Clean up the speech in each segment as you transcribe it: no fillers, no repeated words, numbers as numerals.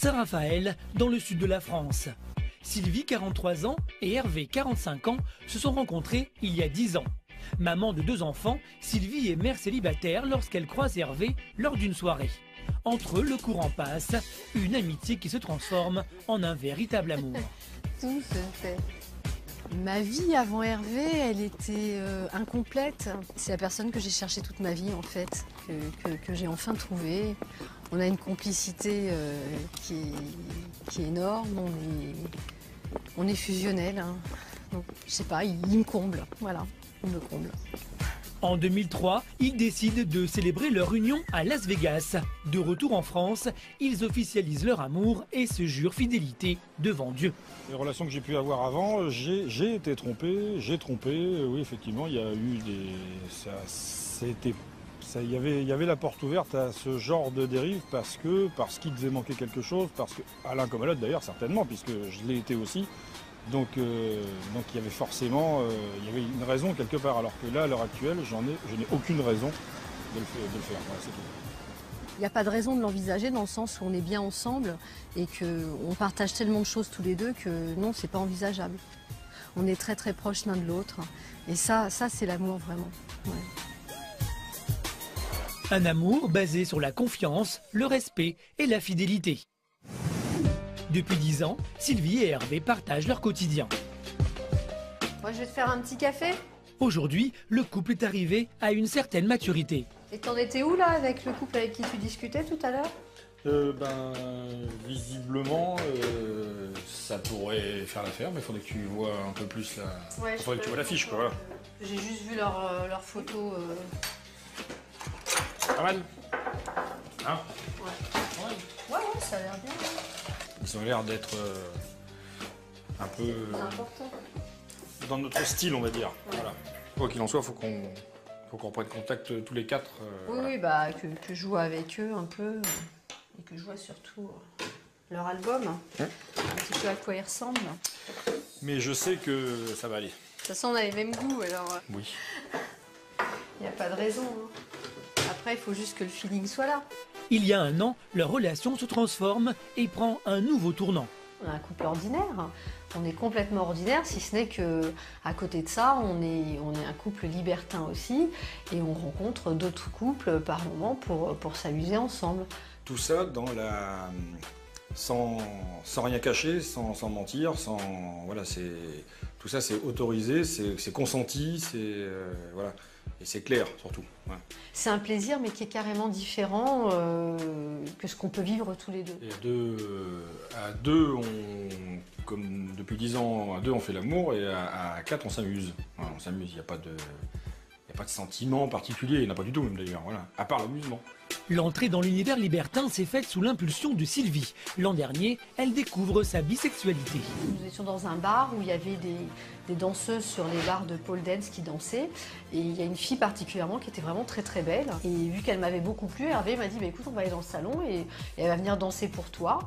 Saint-Raphaël, dans le sud de la France. Sylvie, 43 ans, et Hervé, 45 ans, se sont rencontrés il y a 10 ans. Maman de 2 enfants, Sylvie est mère célibataire lorsqu'elle croise Hervé lors d'une soirée. Entre eux, le courant passe, une amitié qui se transforme en un véritable amour. Tout se fait. Ma vie avant Hervé, elle était incomplète. C'est la personne que j'ai cherchée toute ma vie en fait, que j'ai enfin trouvée. On a une complicité qui est énorme, on est fusionnels. Hein. Donc, je sais pas, il me comble, voilà, il me comble. En 2003, ils décident de célébrer leur union à Las Vegas. De retour en France, ils officialisent leur amour et se jurent fidélité devant Dieu. Les relations que j'ai pu avoir avant, j'ai été trompé, j'ai trompé. Oui, effectivement, il y a eu il y avait la porte ouverte à ce genre de dérive parce qu'il devait manquer quelque chose, parce que, à l'un comme à l'autre d'ailleurs, certainement, puisque je l'ai été aussi. Donc il y avait forcément il y avait une raison quelque part, alors que là, à l'heure actuelle, je n'ai aucune raison de le faire. Voilà, c'est tout. Il n'y a pas de raison de l'envisager dans le sens où on est bien ensemble et qu'on partage tellement de choses tous les deux que non, c'est pas envisageable. On est très très proches l'un de l'autre et ça c'est l'amour vraiment. Ouais. Un amour basé sur la confiance, le respect et la fidélité. Depuis 10 ans, Sylvie et Hervé partagent leur quotidien. Moi, je vais te faire un petit café. Aujourd'hui, le couple est arrivé à une certaine maturité. Et t'en étais où là avec le couple avec qui tu discutais tout à l'heure? Visiblement, ça pourrait faire l'affaire, mais il faudrait que tu vois un peu plus la... Ouais, faudrait que tu vois l'affiche, quoi. Voilà. J'ai juste vu leurs photos. Pas mal. Hein? Ouais, ça a l'air bien. Ils ont l'air d'être un peu C'est important. dans notre style, on va dire. Ouais. Voilà. Quoi qu'il en soit, faut qu'on prenne contact tous les quatre. Oui, bah que je joue avec eux un peu et que je vois surtout leur album, un petit peu à quoi ils ressemblent. Mais je sais que ça va aller. De toute façon, on a les mêmes goûts, alors Oui. il n'y a pas de raison. Hein. Après, il faut juste que le feeling soit là. Il y a 1 an, leur relation se transforme et prend un nouveau tournant. On est un couple ordinaire. On est complètement ordinaire, si ce n'est que à côté de ça, on est un couple libertin aussi, et on rencontre d'autres couples par moment pour s'amuser ensemble. Tout ça sans rien cacher, sans mentir, voilà, tout ça c'est autorisé, c'est consenti, voilà, et c'est clair surtout. Ouais. C'est un plaisir mais qui est carrément différent que ce qu'on peut vivre tous les deux. Et à deux, comme depuis 10 ans, à 2 on fait l'amour, et à 4 on s'amuse. Voilà, on s'amuse, il n'y a pas de sentiment particulier, il n'y en a pas du tout même d'ailleurs, voilà, à part l'amusement. L'entrée dans l'univers libertin s'est faite sous l'impulsion de Sylvie. L'an dernier, elle découvre sa bisexualité. Nous étions dans un bar où il y avait des danseuses sur les bars de pole dance qui dansaient. Et il y a une fille particulièrement qui était vraiment très très belle. Et vu qu'elle m'avait beaucoup plu, Hervé m'a dit bah, écoute, on va aller dans le salon et elle va venir danser pour toi.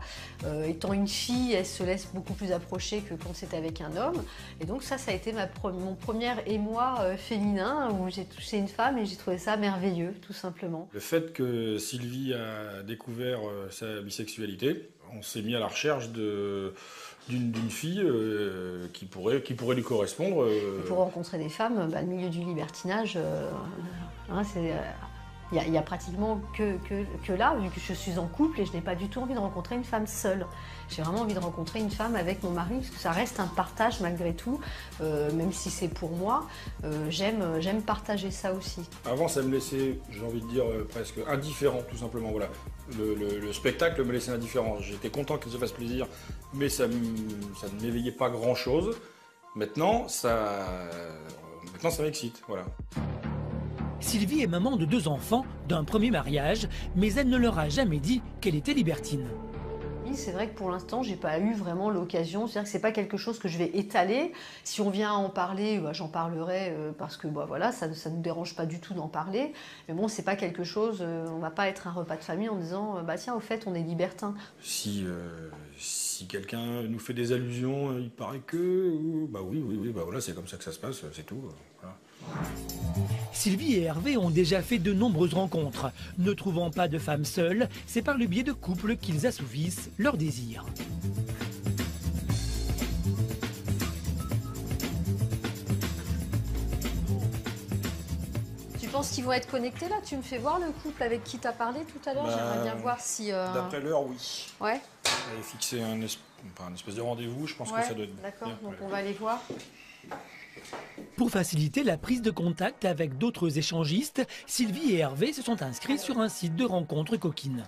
Étant une fille, elle se laisse beaucoup plus approcher que quand c'était avec un homme. Et donc ça a été mon premier émoi féminin où j'ai touché une femme et j'ai trouvé ça merveilleux, tout simplement. Le fait que Sylvie a découvert sa bisexualité, on s'est mis à la recherche d'une fille qui pourrait lui correspondre. Pour rencontrer des femmes, le milieu du libertinage, il n'y a pratiquement que là, vu que je suis en couple et je n'ai pas du tout envie de rencontrer une femme seule. J'ai vraiment envie de rencontrer une femme avec mon mari, parce que ça reste un partage malgré tout, même si c'est pour moi, j'aime partager ça aussi. Avant, ça me laissait, j'ai envie de dire, presque indifférent, tout simplement. Voilà. Le spectacle me laissait indifférent. J'étais content qu'il se fasse plaisir, mais ça ne m'éveillait pas grand-chose. Maintenant, ça m'excite, voilà. Sylvie est maman de 2 enfants, d'un premier mariage, mais elle ne leur a jamais dit qu'elle était libertine. Oui, c'est vrai que pour l'instant, j'ai pas eu vraiment l'occasion. C'est-à-dire que c'est pas quelque chose que je vais étaler. Si on vient à en parler, j'en parlerai parce que voilà, ça nous dérange pas du tout d'en parler. Mais bon, c'est pas quelque chose. On va pas être un repas de famille en disant bah tiens, au fait, on est libertin. Si quelqu'un nous fait des allusions, il paraît que bah oui, bah voilà, c'est comme ça que ça se passe, c'est tout. Voilà. Sylvie et Hervé ont déjà fait de nombreuses rencontres. Ne trouvant pas de femmes seules, c'est par le biais de couples qu'ils assouvissent leurs désirs. Tu penses qu'ils vont être connectés là? Tu me fais voir le couple avec qui tu as parlé tout à l'heure? J'aimerais bien voir si... D'après l'heure, oui. Ouais. Elle a fixé un espèce de rendez-vous, je pense que ça doit être... D'accord, donc on va aller voir. Pour faciliter la prise de contact avec d'autres échangistes, Sylvie et Hervé se sont inscrits sur un site de rencontres coquines.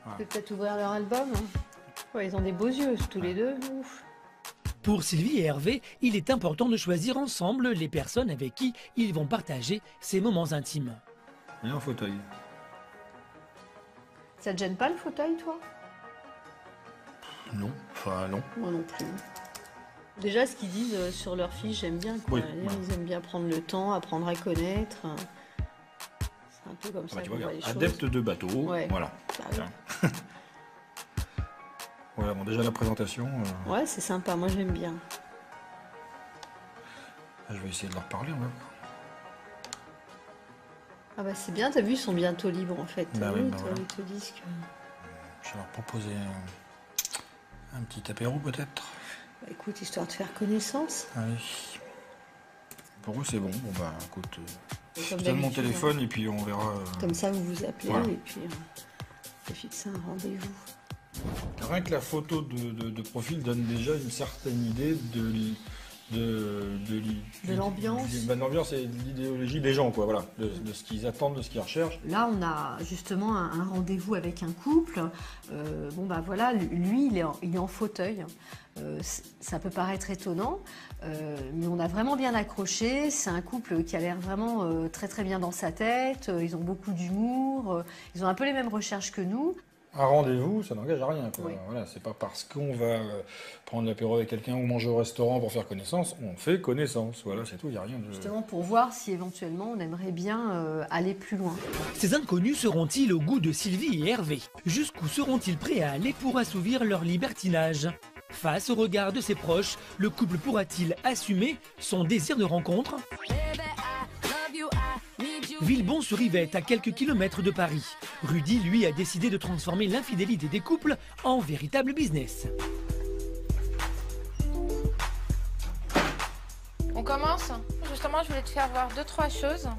Je vais peut-être ouvrir leur album. Ouais, ils ont des beaux yeux, tous les deux. Ouf. Pour Sylvie et Hervé, il est important de choisir ensemble les personnes avec qui ils vont partager ces moments intimes. Il y a un fauteuil. Ça te gêne pas le fauteuil, toi? Non, enfin non. Moi non plus. Déjà, ce qu'ils disent sur leur fiche, j'aime bien. Quoi. Oui, Ils aiment bien prendre le temps, apprendre à connaître. C'est un peu comme ça Tu qu'on vois, voit les choses. adepte de bateau, Ouais. voilà. Bah oui. Tiens. Voilà, bon, déjà la présentation. Ouais, c'est sympa, moi j'aime bien. Je vais essayer de leur parler, on va voir. Ah bah c'est bien, t'as vu, ils sont bientôt libres en fait. Bah oui, bah voilà. Ils te disent que... Je vais leur proposer un petit apéro peut-être. Bah, écoute, histoire de faire connaissance. Allez. Pour eux c'est bon. Bon bah écoute, Comme je te donne mon d'habitude, téléphone et puis on verra. Comme ça, vous vous appelez Voilà. et puis on peut fixer un rendez-vous. Rien que la photo de profil donne déjà une certaine idée de l'ambiance. De l'ambiance et de l'idéologie des gens, quoi, voilà, de ce qu'ils attendent, de ce qu'ils recherchent. Là, on a justement un rendez-vous avec un couple. Bon, bah voilà, lui, il est en fauteuil. Ça peut paraître étonnant, mais on a vraiment bien accroché. C'est un couple qui a l'air vraiment très très bien dans sa tête. Ils ont beaucoup d'humour. Ils ont un peu les mêmes recherches que nous. Un rendez-vous, ça n'engage à rien, quoi. Oui. Voilà, c'est pas parce qu'on va prendre l'apéro avec quelqu'un ou manger au restaurant pour faire connaissance, on fait connaissance. Voilà, c'est tout, il n'y a rien de... Justement pour voir si éventuellement on aimerait bien aller plus loin. Ces inconnus seront-ils au goût de Sylvie et Hervé? Jusqu'où seront-ils prêts à aller pour assouvir leur libertinage? Face au regard de ses proches, le couple pourra-t-il assumer son désir de rencontre? Villebon-sur-Yvette, à quelques kilomètres de Paris. Rudy, lui, a décidé de transformer l'infidélité des couples en véritable business. On commence? Justement, je voulais te faire voir 2-3 choses.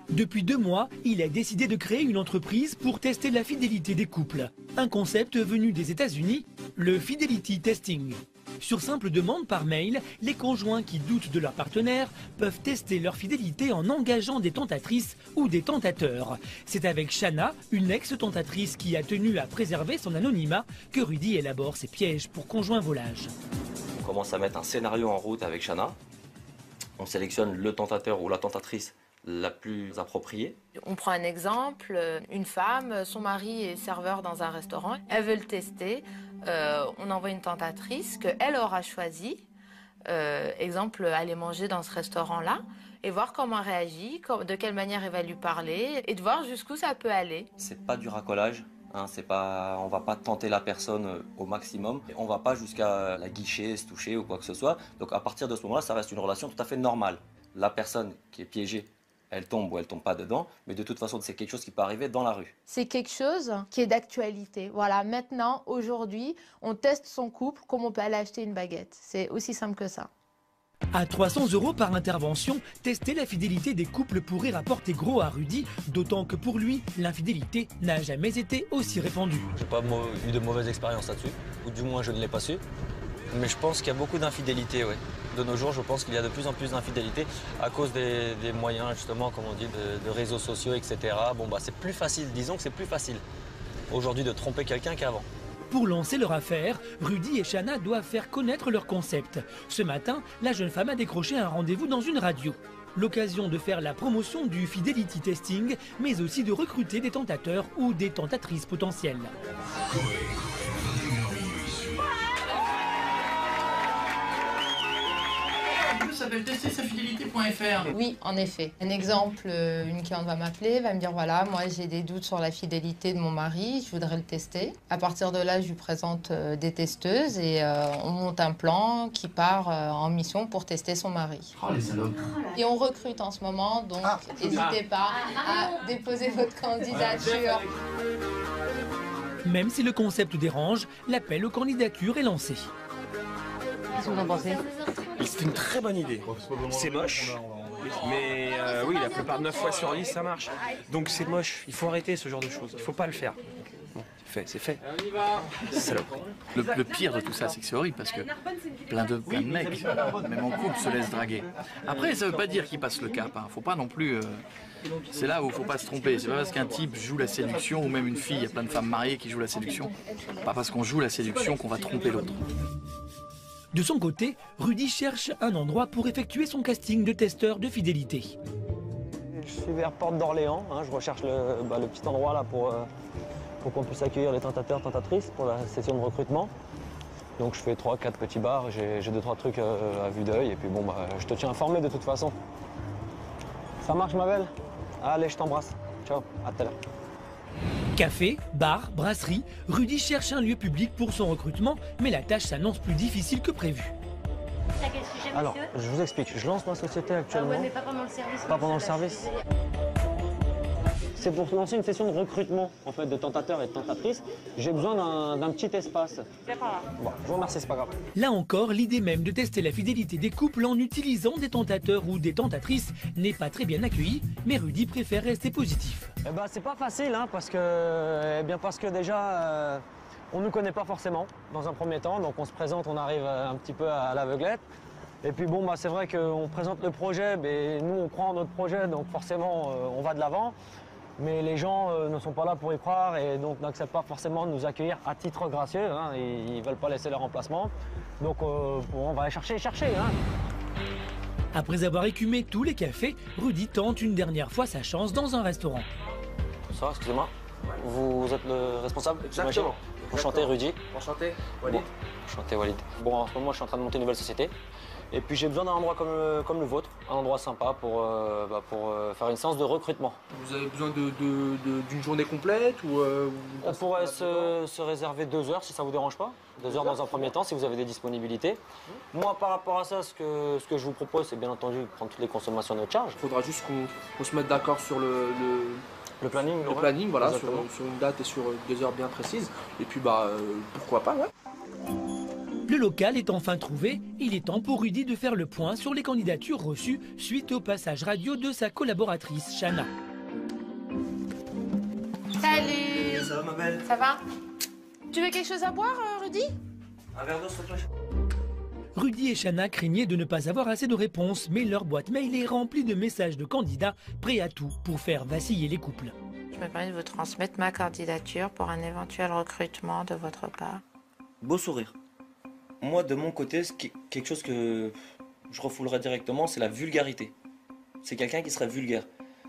Depuis 2 mois, il a décidé de créer une entreprise pour tester la fidélité des couples. Un concept venu des États-Unis, le Fidelity Testing. Sur simple demande par mail, les conjoints qui doutent de leur partenaire peuvent tester leur fidélité en engageant des tentatrices ou des tentateurs. C'est avec Shana, une ex-tentatrice qui a tenu à préserver son anonymat, que Rudy élabore ses pièges pour conjoints volages. On commence à mettre un scénario en route avec Shana. On sélectionne le tentateur ou la tentatrice la plus appropriée. On prend un exemple, une femme, son mari est serveur dans un restaurant, elle veut le tester, on envoie une tentatrice qu'elle aura choisie, exemple, aller manger dans ce restaurant-là, et voir comment elle réagit, de quelle manière elle va lui parler, et de voir jusqu'où ça peut aller. C'est pas du racolage, hein, on va pas tenter la personne au maximum, on va pas jusqu'à la guicher, se toucher ou quoi que ce soit, donc à partir de ce moment-là, ça reste une relation tout à fait normale. La personne qui est piégée, elle tombe ou elle tombe pas dedans, mais de toute façon, c'est quelque chose qui peut arriver dans la rue. C'est quelque chose qui est d'actualité. Voilà, maintenant, aujourd'hui, on teste son couple comme on peut aller acheter une baguette. C'est aussi simple que ça. À 300 € par intervention, tester la fidélité des couples pourrait rapporter gros à Rudy, d'autant que pour lui, l'infidélité n'a jamais été aussi répandue. J'ai pas eu de mauvaises expériences là-dessus, ou du moins je ne l'ai pas su. Mais je pense qu'il y a beaucoup d'infidélité, ouais. De nos jours, je pense qu'il y a de plus en plus d'infidélité à cause des moyens, justement, comme on dit, de réseaux sociaux, etc. Bon, bah, c'est plus facile, disons que c'est plus facile aujourd'hui de tromper quelqu'un qu'avant. Pour lancer leur affaire, Rudy et Shana doivent faire connaître leur concept. Ce matin, la jeune femme a décroché un rendez-vous dans une radio. L'occasion de faire la promotion du Fidelity Testing, mais aussi de recruter des tentateurs ou des tentatrices potentielles. Ça s'appelle testersafidélité.fr. Oui, en effet. Un exemple, une cliente va m'appeler, va me dire voilà, moi j'ai des doutes sur la fidélité de mon mari, je voudrais le tester. À partir de là, je lui présente des testeuses et on monte un plan qui part en mission pour tester son mari. Oh les salopes. Et on recrute en ce moment, donc n'hésitez pas à déposer votre candidature. Même si le concept dérange, l'appel aux candidatures est lancé. Qu'est-ce que vous en pensez? C'est une très bonne idée. C'est moche, mais oui, la plupart, 9 fois sur 10, ça marche. Donc c'est moche, il faut arrêter ce genre de choses, il faut pas le faire. Bon, c'est fait. Salope. Le pire de tout ça, c'est que c'est horrible parce que plein de mecs, même en couple, se laissent draguer. Après, ça veut pas dire qu'ils passent le cap. Hein. Faut pas non plus. C'est là où il faut pas se tromper. C'est pas parce qu'un type joue la séduction, ou même une fille, il y a plein de femmes mariées qui jouent la séduction. Pas parce qu'on joue la séduction qu'on va tromper l'autre. De son côté, Rudy cherche un endroit pour effectuer son casting de testeur de fidélité. Je suis vers Porte d'Orléans, hein, je recherche le petit endroit là pour qu'on puisse accueillir les tentateurs, tentatrices pour la session de recrutement. Donc je fais 3-4 petits bars, j'ai 2-3 trucs à vue d'œil et puis bon je te tiens informé de toute façon. Ça marche ma belle? Allez, je t'embrasse. Ciao, à tout à l'heure. Café, bar, brasserie, Rudy cherche un lieu public pour son recrutement, mais la tâche s'annonce plus difficile que prévu. À quel sujet, Alors, monsieur? je vous explique, je lance ma société actuellement. Ah ouais, mais pas pendant le service. Pas pendant le service. C'est pour lancer une session de recrutement en fait, de tentateurs et de tentatrices. J'ai besoin d'un petit espace. Bon, je vous remercie, c'est pas grave. Là encore, l'idée même de tester la fidélité des couples en utilisant des tentateurs ou des tentatrices n'est pas très bien accueillie, mais Rudy préfère rester positif. Eh ben, c'est pas facile, hein, parce que déjà, on nous connaît pas forcément dans un premier temps, donc on se présente, on arrive un petit peu à l'aveuglette. Et puis bon, c'est vrai qu'on présente le projet, mais nous on croit en notre projet, donc forcément on va de l'avant. Mais les gens ne sont pas là pour y croire et donc n'acceptent pas forcément de nous accueillir à titre gracieux. Hein, ils ne veulent pas laisser leur emplacement. Donc on va aller chercher. Hein. Après avoir écumé tous les cafés, Rudy tente une dernière fois sa chance dans un restaurant. Bonsoir, excusez-moi. Vous êtes le responsable? Exactement. Enchanté Rudy. Enchanté, Walid. Bon, enchanté Walid. Bon, en ce moment je suis en train de monter une nouvelle société. Et puis j'ai besoin d'un endroit comme le vôtre, un endroit sympa pour faire une séance de recrutement. Vous avez besoin d'une journée complète ou On pourrait se réserver 2 heures si ça vous dérange pas. 2 heures dans un premier temps si vous avez des disponibilités. Moi par rapport à ça, ce que je vous propose, c'est bien entendu de prendre toutes les consommations à notre charge. Il faudra juste qu'on se mette d'accord sur Le planning. le planning, voilà, sur Exactement. une date et sur 2 heures bien précises. Et puis pourquoi pas, ouais. Le local est enfin trouvé, il est temps pour Rudy de faire le point sur les candidatures reçues suite au passage radio de sa collaboratrice Chana. Salut! Ça va ma belle? Ça va? Tu veux quelque chose à boire, Rudy? Un verre d'eau s'il te plaît? Rudy et Chana craignaient de ne pas avoir assez de réponses, mais leur boîte mail est remplie de messages de candidats prêts à tout pour faire vaciller les couples. Je me permets de vous transmettre ma candidature pour un éventuel recrutement de votre part. Beau sourire. Moi, de mon côté, quelque chose que je refoulerais directement, c'est la vulgarité. C'est quelqu'un qui serait vulgaire.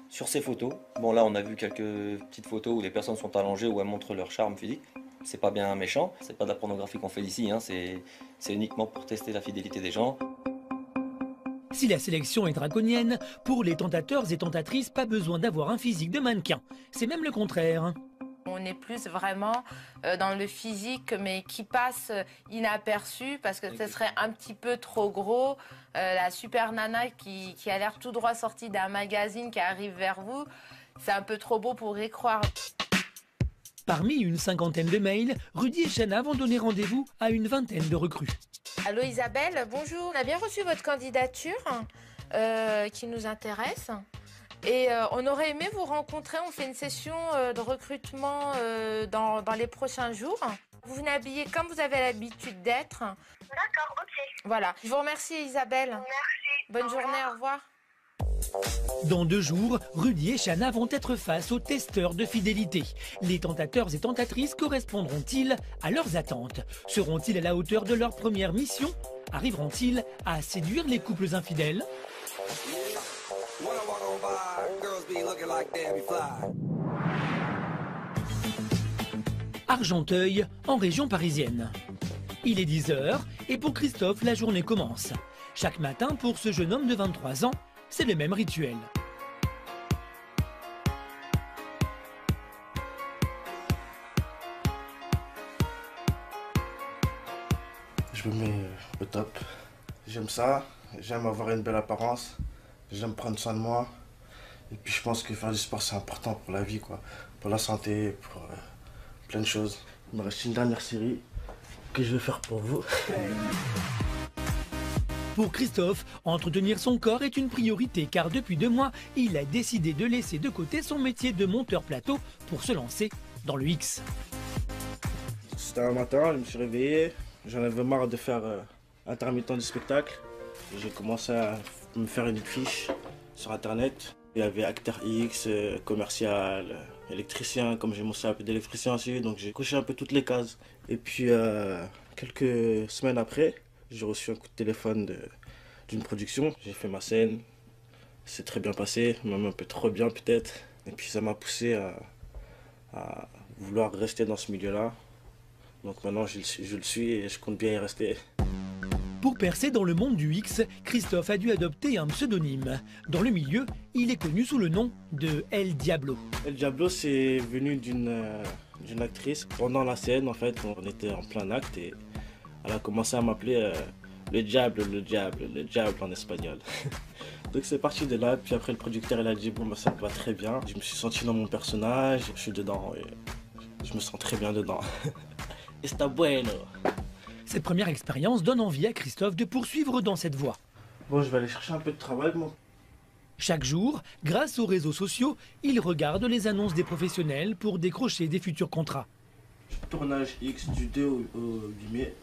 Sur ses photos, bon là on a vu quelques petites photos où les personnes sont allongées, où elles montrent leur charme physique. C'est pas bien méchant, c'est pas de la pornographie qu'on fait ici, hein, c'est uniquement pour tester la fidélité des gens. Si la sélection est draconienne, pour les tentateurs et tentatrices, pas besoin d'avoir un physique de mannequin. C'est même le contraire. On est plus vraiment dans le physique, mais qui passe inaperçu parce que ce serait un petit peu trop gros. La super nana qui a l'air tout droit sortie d'un magazine qui arrive vers vous, c'est un peu trop beau pour y croire. Parmi une 50aine de mails, Rudy et Chana vont donner rendez-vous à une 20aine de recrues. Allô Isabelle, bonjour. On a bien reçu votre candidature qui nous intéresse. Et on aurait aimé vous rencontrer. On fait une session de recrutement dans les prochains jours. Vous venez habiller comme vous avez l'habitude d'être. D'accord, ok. Voilà. Je vous remercie Isabelle. Merci. Bonne journée, au revoir. Dans 2 jours, Rudy et Chana vont être face aux testeurs de fidélité. Les tentateurs et tentatrices correspondront-ils à leurs attentes? Seront-ils à la hauteur de leur première mission? Arriveront-ils à séduire les couples infidèles? Argenteuil, en région parisienne. Il est 10 h et pour Christophe, la journée commence. Chaque matin, pour ce jeune homme de 23 ans, c'est le même rituel. Je me mets au top. J'aime ça, j'aime avoir une belle apparence, j'aime prendre soin de moi. Et puis je pense que faire du sport c'est important pour la vie, quoi. Pour la santé, pour plein de choses. Il me reste une dernière série que je vais faire pour vous. Pour Christophe, entretenir son corps est une priorité car depuis 2 mois, il a décidé de laisser de côté son métier de monteur plateau pour se lancer dans le X. C'était un matin, je me suis réveillé, j'en avais marre de faire intermittent du spectacle. J'ai commencé à me faire une fiche sur internet. Il y avait acteur X, commercial, électricien, comme j'ai mon CAP d'électricien aussi, donc j'ai coché un peu toutes les cases. Et puis quelques semaines après, j'ai reçu un coup de téléphone d'une production. J'ai fait ma scène, c'est très bien passé, même un peu trop bien peut-être. Et puis ça m'a poussé à vouloir rester dans ce milieu-là. Donc maintenant je le suis et je compte bien y rester. Pour percer dans le monde du X, Christophe a dû adopter un pseudonyme. Dans le milieu, il est connu sous le nom de El Diablo. El Diablo, c'est venu d'une actrice. Pendant la scène, en fait, on était en plein acte et elle a commencé à m'appeler le diable en espagnol. Donc c'est parti de là, puis après le producteur il a dit bon bah ça me va très bien. Je me suis senti dans mon personnage, je suis dedans et je me sens très bien dedans. Está bueno. Cette première expérience donne envie à Christophe de poursuivre dans cette voie. Bon, je vais aller chercher un peu de travail, moi. Chaque jour, grâce aux réseaux sociaux, il regarde les annonces des professionnels pour décrocher des futurs contrats. Tournage X du 2 au 8 mai.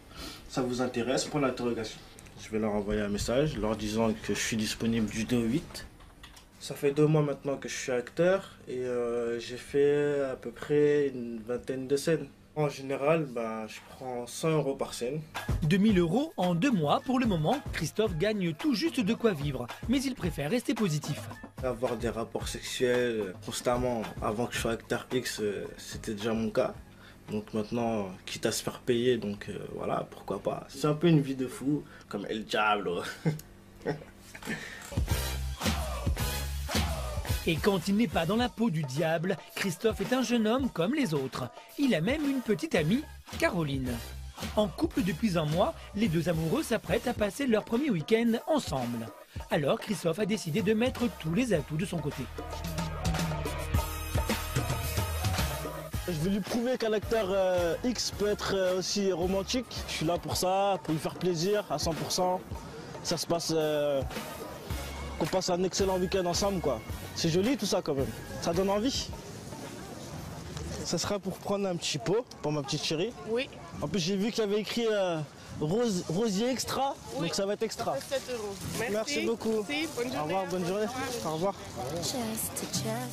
Ça vous intéresse? Pour l'interrogation. Je vais leur envoyer un message leur disant que je suis disponible du 2 au 8. Ça fait 2 mois maintenant que je suis acteur et j'ai fait à peu près une vingtaine de scènes. En général, je prends 100 € par scène. 2000 € en 2 mois pour le moment. Christophe gagne tout juste de quoi vivre, mais il préfère rester positif. Avoir des rapports sexuels constamment avant que je sois acteur X, c'était déjà mon cas. Donc maintenant, quitte à se faire payer, donc voilà, pourquoi pas. C'est un peu une vie de fou, comme El Diablo. Et quand il n'est pas dans la peau du diable, Christophe est un jeune homme comme les autres. Il a même une petite amie, Caroline. En couple depuis 1 mois, les 2 amoureux s'apprêtent à passer leur premier week-end ensemble. Alors Christophe a décidé de mettre tous les atouts de son côté. Je vais lui prouver qu'un acteur X peut être aussi romantique. Je suis là pour ça, pour lui faire plaisir à 100%. Ça se passe... qu'on passe un excellent week-end ensemble, quoi. C'est joli tout ça quand même, ça donne envie. Ça sera pour prendre un petit pot pour ma petite chérie. Oui. En plus j'ai vu qu'il y avait écrit rosier extra, oui. Donc ça va être extra. Ça fait 7 €. Merci beaucoup. Merci, bonne journée. Au revoir, bonne journée. Au revoir.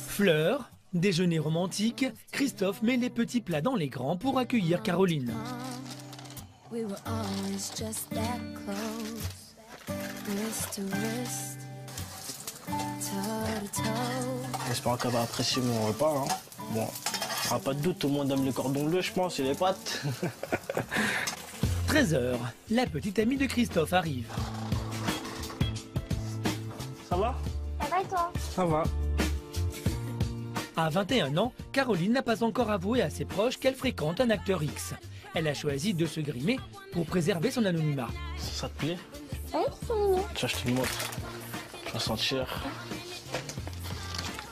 Fleurs, déjeuner romantique, Christophe met les petits plats dans les grands pour accueillir Caroline. J'espère qu'elle va apprécier mon repas. Hein. Bon, il n'y aura pas de doute, tout le monde aime les cordons bleus, je pense, et les pâtes. 13 h, la petite amie de Christophe arrive. Ça va? Ça va et toi? Ça va. À 21 ans, Caroline n'a pas encore avoué à ses proches qu'elle fréquente un acteur X. Elle a choisi de se grimer pour préserver son anonymat. Ça te plaît? Oui, c'est mignon. Tiens, je te le montre. Tu vas sentir.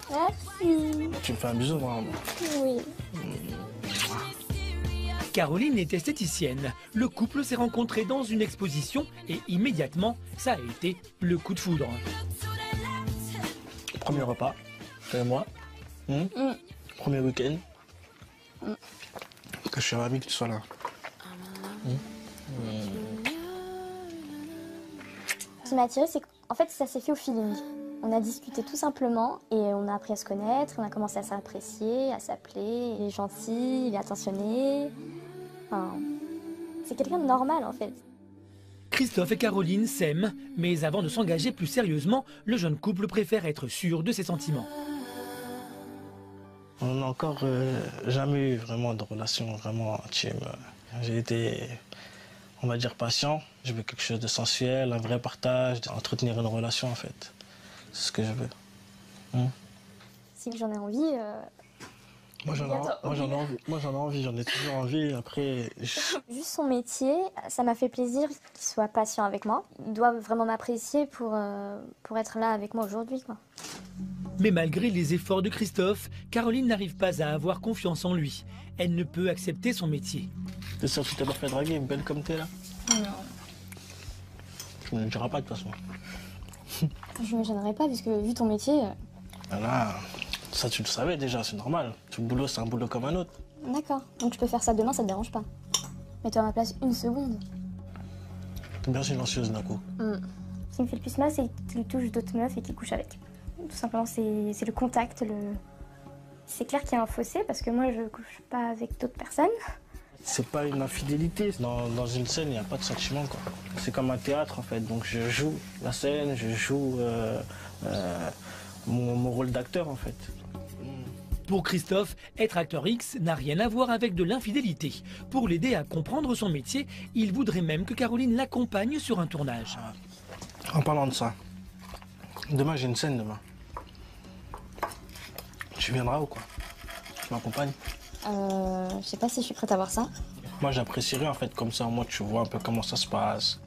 Merci. Tu me fais un bisou, moi? Oui. Caroline est esthéticienne. Le couple s'est rencontré dans une exposition et immédiatement, ça a été le coup de foudre. Premier repas, toi et moi. Premier week-end. Que je suis ravi que tu sois là. Ce qui m'a attiré, c'est qu'en fait, ça s'est fait au feeling. On a discuté tout simplement et on a appris à se connaître, on a commencé à s'apprécier, à s'appeler. Il est gentil, il est attentionné. Enfin, c'est quelqu'un de normal en fait. Christophe et Caroline s'aiment, mais avant de s'engager plus sérieusement, le jeune couple préfère être sûr de ses sentiments. On n'a encore jamais eu vraiment de relation vraiment intime. J'ai été, on va dire, patient. Je veux quelque chose de sensuel, un vrai partage, entretenir une relation en fait. C'est ce que je veux. Si j'en ai envie... Moi j'en ai envie, j'en ai toujours envie. Après, Juste son métier, ça m'a fait plaisir qu'il soit patient avec moi. Il doit vraiment m'apprécier pour être là avec moi aujourd'hui, quoi. Mais malgré les efforts de Christophe, Caroline n'arrive pas à avoir confiance en lui. Elle ne peut accepter son métier. T'es sûr que tu t'es pas fait draguer, belle comme t'es là? Non. Tu me le diras pas de toute façon. Je me gênerais pas, puisque vu ton métier... Là, ça tu le savais déjà, c'est normal. Tout le boulot, c'est un boulot comme un autre. D'accord, donc je peux faire ça demain, ça te dérange pas. Mets-toi à ma place une seconde. T'es bien silencieuse d'un coup. Ce qui me fait le plus mal, c'est qu'il touche d'autres meufs et qu'il couche avec. Tout simplement, c'est le contact. C'est clair qu'il y a un fossé, parce que moi, je couche pas avec d'autres personnes. C'est pas une infidélité. Dans une scène, il n'y a pas de sentiment, quoi. C'est comme un théâtre, en fait. Donc je joue la scène, je joue mon rôle d'acteur, en fait. Pour Christophe, être acteur X n'a rien à voir avec de l'infidélité. Pour l'aider à comprendre son métier, il voudrait même que Caroline l'accompagne sur un tournage. En parlant de ça, demain j'ai une scène demain. Tu viendras ou quoi? Tu m'accompagnes? Je sais pas si je suis prête à voir ça. Moi j'apprécierais en fait, comme ça au moins tu vois un peu comment ça se passe.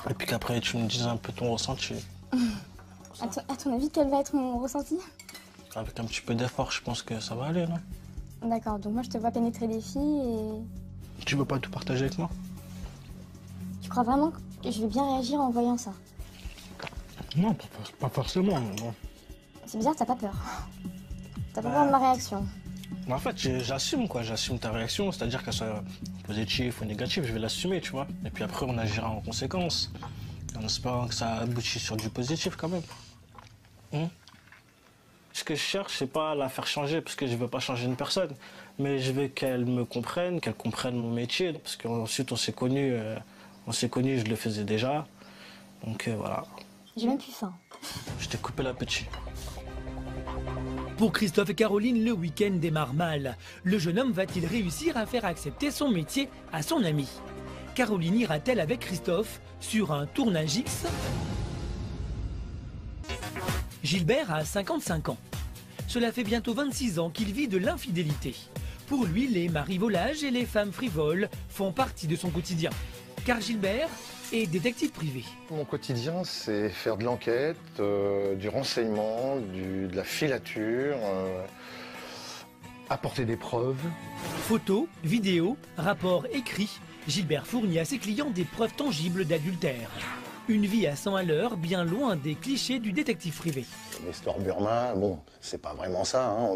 Et puis qu'après tu me dises un peu ton ressenti. À ton avis, quel va être mon ressenti? Avec un petit peu d'effort, je pense que ça va aller, non? D'accord, donc moi je te vois pénétrer des filles et... Tu veux pas tout partager avec moi? Tu crois vraiment que je vais bien réagir en voyant ça? Non, pas forcément, mais bon. C'est bizarre, t'as pas peur. T'as pas peur de ma réaction. En fait, j'assume quoi, j'assume ta réaction, c'est-à-dire qu'elle soit positive ou négative, je vais l'assumer, tu vois. Et puis après, on agira en conséquence, en espérant que ça aboutisse sur du positif quand même. Ce que je cherche, c'est pas à la faire changer, parce que je veux pas changer une personne, mais je veux qu'elle me comprenne, qu'elle comprenne mon métier, parce qu'ensuite on s'est connus, je le faisais déjà, donc voilà. J'ai même plus faim. Je t'ai coupé l'appétit. Pour Christophe et Caroline, le week-end démarre mal. Le jeune homme va-t-il réussir à faire accepter son métier à son ami? Caroline ira-t-elle avec Christophe sur un tournage X? Gilbert a 55 ans. Cela fait bientôt 26 ans qu'il vit de l'infidélité. Pour lui, les marivolages et les femmes frivoles font partie de son quotidien. Car Gilbert est détective privé. Mon quotidien, c'est faire de l'enquête, du renseignement, de la filature, apporter des preuves. Photos, vidéos, rapports écrits, Gilbert fournit à ses clients des preuves tangibles d'adultère. Une vie à 100 à l'heure, bien loin des clichés du détective privé. L'histoire Burma, bon, c'est pas vraiment ça, hein.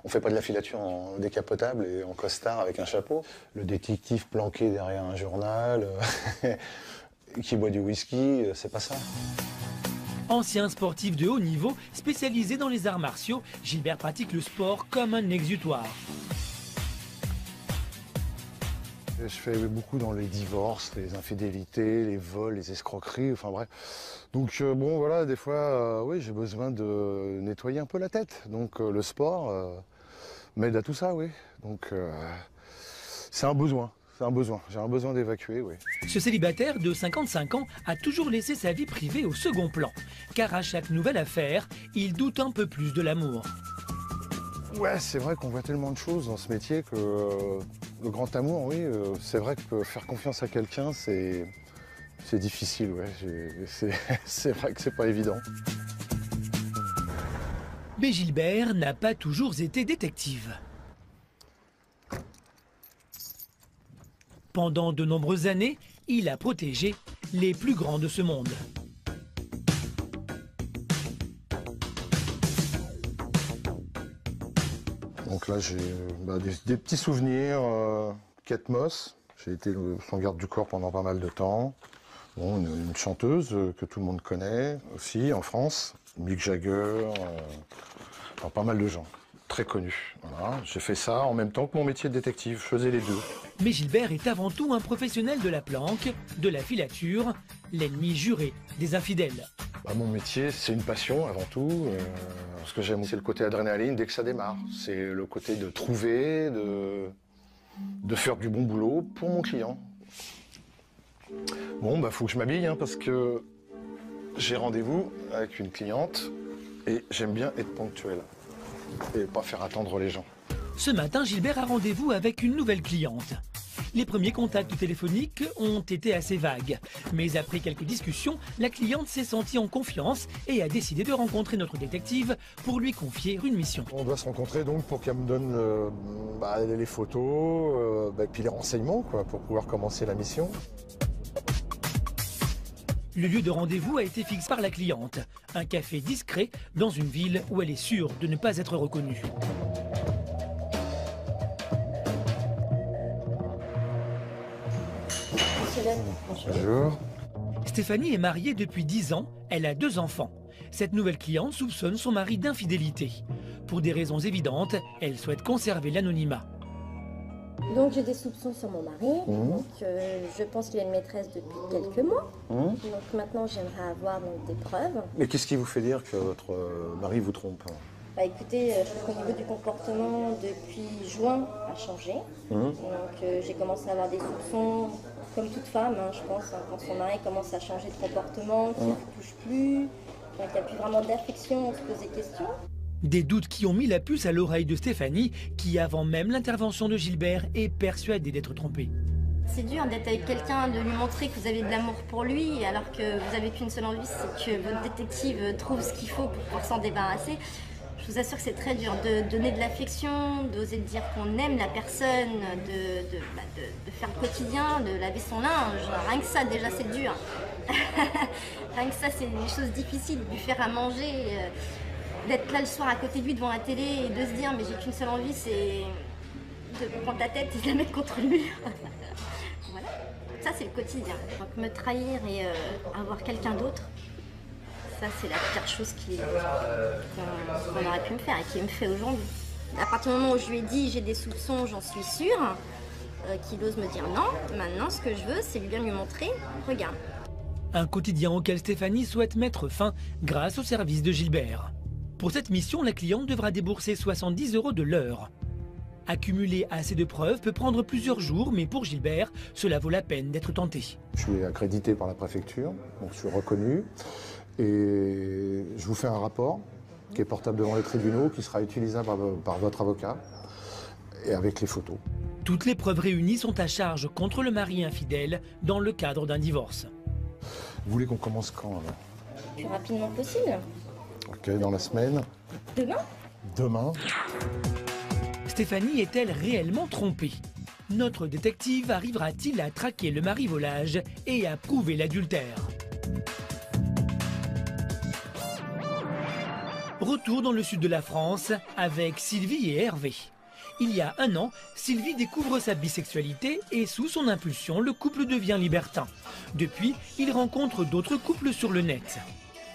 On fait pas de la filature en décapotable et en costard avec un chapeau. Le détective planqué derrière un journal, qui boit du whisky, c'est pas ça. Ancien sportif de haut niveau, spécialisé dans les arts martiaux, Gilbert pratique le sport comme un exutoire. Je fais beaucoup dans les divorces, les infidélités, les vols, les escroqueries, enfin bref. Donc bon voilà, des fois, oui, j'ai besoin de nettoyer un peu la tête. Donc le sport m'aide à tout ça, oui. Donc c'est un besoin. J'ai un besoin d'évacuer, oui. Ce célibataire de 55 ans a toujours laissé sa vie privée au second plan. Car à chaque nouvelle affaire, il doute un peu plus de l'amour. Ouais, c'est vrai qu'on voit tellement de choses dans ce métier que le grand amour, oui, c'est vrai que faire confiance à quelqu'un, c'est difficile, ouais. C'est vrai que c'est pas évident. Mais Gilbert n'a pas toujours été détective. Pendant de nombreuses années, il a protégé les plus grands de ce monde. Donc là, j'ai des petits souvenirs. Kate Moss, j'ai été son garde du corps pendant pas mal de temps. Bon, une chanteuse que tout le monde connaît aussi en France. Mick Jagger, enfin, pas mal de gens très connus. Voilà. J'ai fait ça en même temps que mon métier de détective. Je faisais les deux. Mais Gilbert est avant tout un professionnel de la planque, de la filature, l'ennemi juré des infidèles. Mon métier, c'est une passion avant tout. Ce que j'aime, c'est le côté adrénaline dès que ça démarre. C'est le côté de trouver, de faire du bon boulot pour mon client. Bon, bah faut que je m'habille hein, parce que j'ai rendez-vous avec une cliente et j'aime bien être ponctuel et pas faire attendre les gens. Ce matin, Gilbert a rendez-vous avec une nouvelle cliente. Les premiers contacts téléphoniques ont été assez vagues. Mais après quelques discussions, la cliente s'est sentie en confiance et a décidé de rencontrer notre détective pour lui confier une mission. On doit se rencontrer donc pour qu'elle me donne les photos et puis les renseignements quoi, pour pouvoir commencer la mission. Le lieu de rendez-vous a été fixé par la cliente. Un café discret dans une ville où elle est sûre de ne pas être reconnue. Bonjour. Stéphanie est mariée depuis 10 ans, elle a 2 enfants. Cette nouvelle cliente soupçonne son mari d'infidélité. Pour des raisons évidentes, elle souhaite conserver l'anonymat. Donc j'ai des soupçons sur mon mari, donc je pense qu'il a une maîtresse depuis quelques mois. Donc maintenant j'aimerais avoir des preuves. Mais qu'est-ce qui vous fait dire que votre mari vous trompe? Bah écoutez, je trouve qu'au niveau du comportement depuis juin a changé. Donc j'ai commencé à avoir des soupçons, comme toute femme, je pense, quand son mari commence à changer de comportement, qu'il ne touche plus, qu'il n'y a plus vraiment d'affection, on se pose des questions. Des doutes qui ont mis la puce à l'oreille de Stéphanie, qui avant même l'intervention de Gilbert est persuadée d'être trompée. C'est dur d'être avec quelqu'un, de lui montrer que vous avez de l'amour pour lui, alors que vous n'avez qu'une seule envie, c'est que votre détective trouve ce qu'il faut pour pouvoir s'en débarrasser. Je vous assure que c'est très dur de donner de l'affection, d'oser dire qu'on aime la personne, de faire le quotidien, de laver son linge. Rien que ça, déjà, c'est dur. Rien que ça, c'est des choses difficiles, de lui faire à manger, d'être là le soir à côté de lui devant la télé et de se dire mais j'ai qu'une seule envie, c'est de prendre ta tête et de la mettre contre le mur. Voilà, ça c'est le quotidien. Donc me trahir et avoir quelqu'un d'autre, ça c'est la pire chose qu'on aurait pu me faire et qui me fait aujourd'hui. À partir du moment où je lui ai dit j'ai des soupçons, j'en suis sûre, qu'il ose me dire non, maintenant ce que je veux c'est bien lui montrer, regarde. Un quotidien auquel Stéphanie souhaite mettre fin grâce au service de Gilbert. Pour cette mission, la cliente devra débourser 70 € de l'heure. Accumuler assez de preuves peut prendre plusieurs jours, mais pour Gilbert, cela vaut la peine d'être tenté. Je suis accrédité par la préfecture, donc je suis reconnu. Et je vous fais un rapport qui est portable devant les tribunaux, qui sera utilisable par votre avocat, et avec les photos. Toutes les preuves réunies sont à charge contre le mari infidèle dans le cadre d'un divorce. Vous voulez qu'on commence quand alors? Le plus rapidement possible. Ok, dans la semaine. Demain? Demain. Stéphanie est-elle réellement trompée? Notre détective arrivera-t-il à traquer le mari volage et à prouver l'adultère? Retour dans le sud de la France avec Sylvie et Hervé. Il y a 1 an, Sylvie découvre sa bisexualité et sous son impulsion, le couple devient libertin. Depuis, il rencontre d'autres couples sur le net.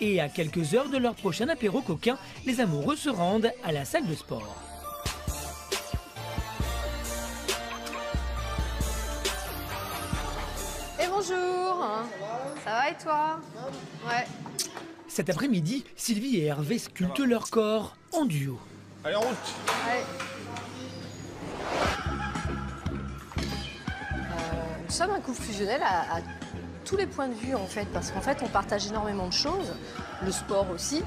Et à quelques heures de leur prochain apéro coquin, les amoureux se rendent à la salle de sport. Et bonjour, ça va et toi? Ouais. Cet après-midi, Sylvie et Hervé sculptent leur corps en duo. Allez, en route. Ouais. Nous sommes un couple fusionnel à tous les points de vue en fait, parce qu'en fait on partage énormément de choses, le sport aussi.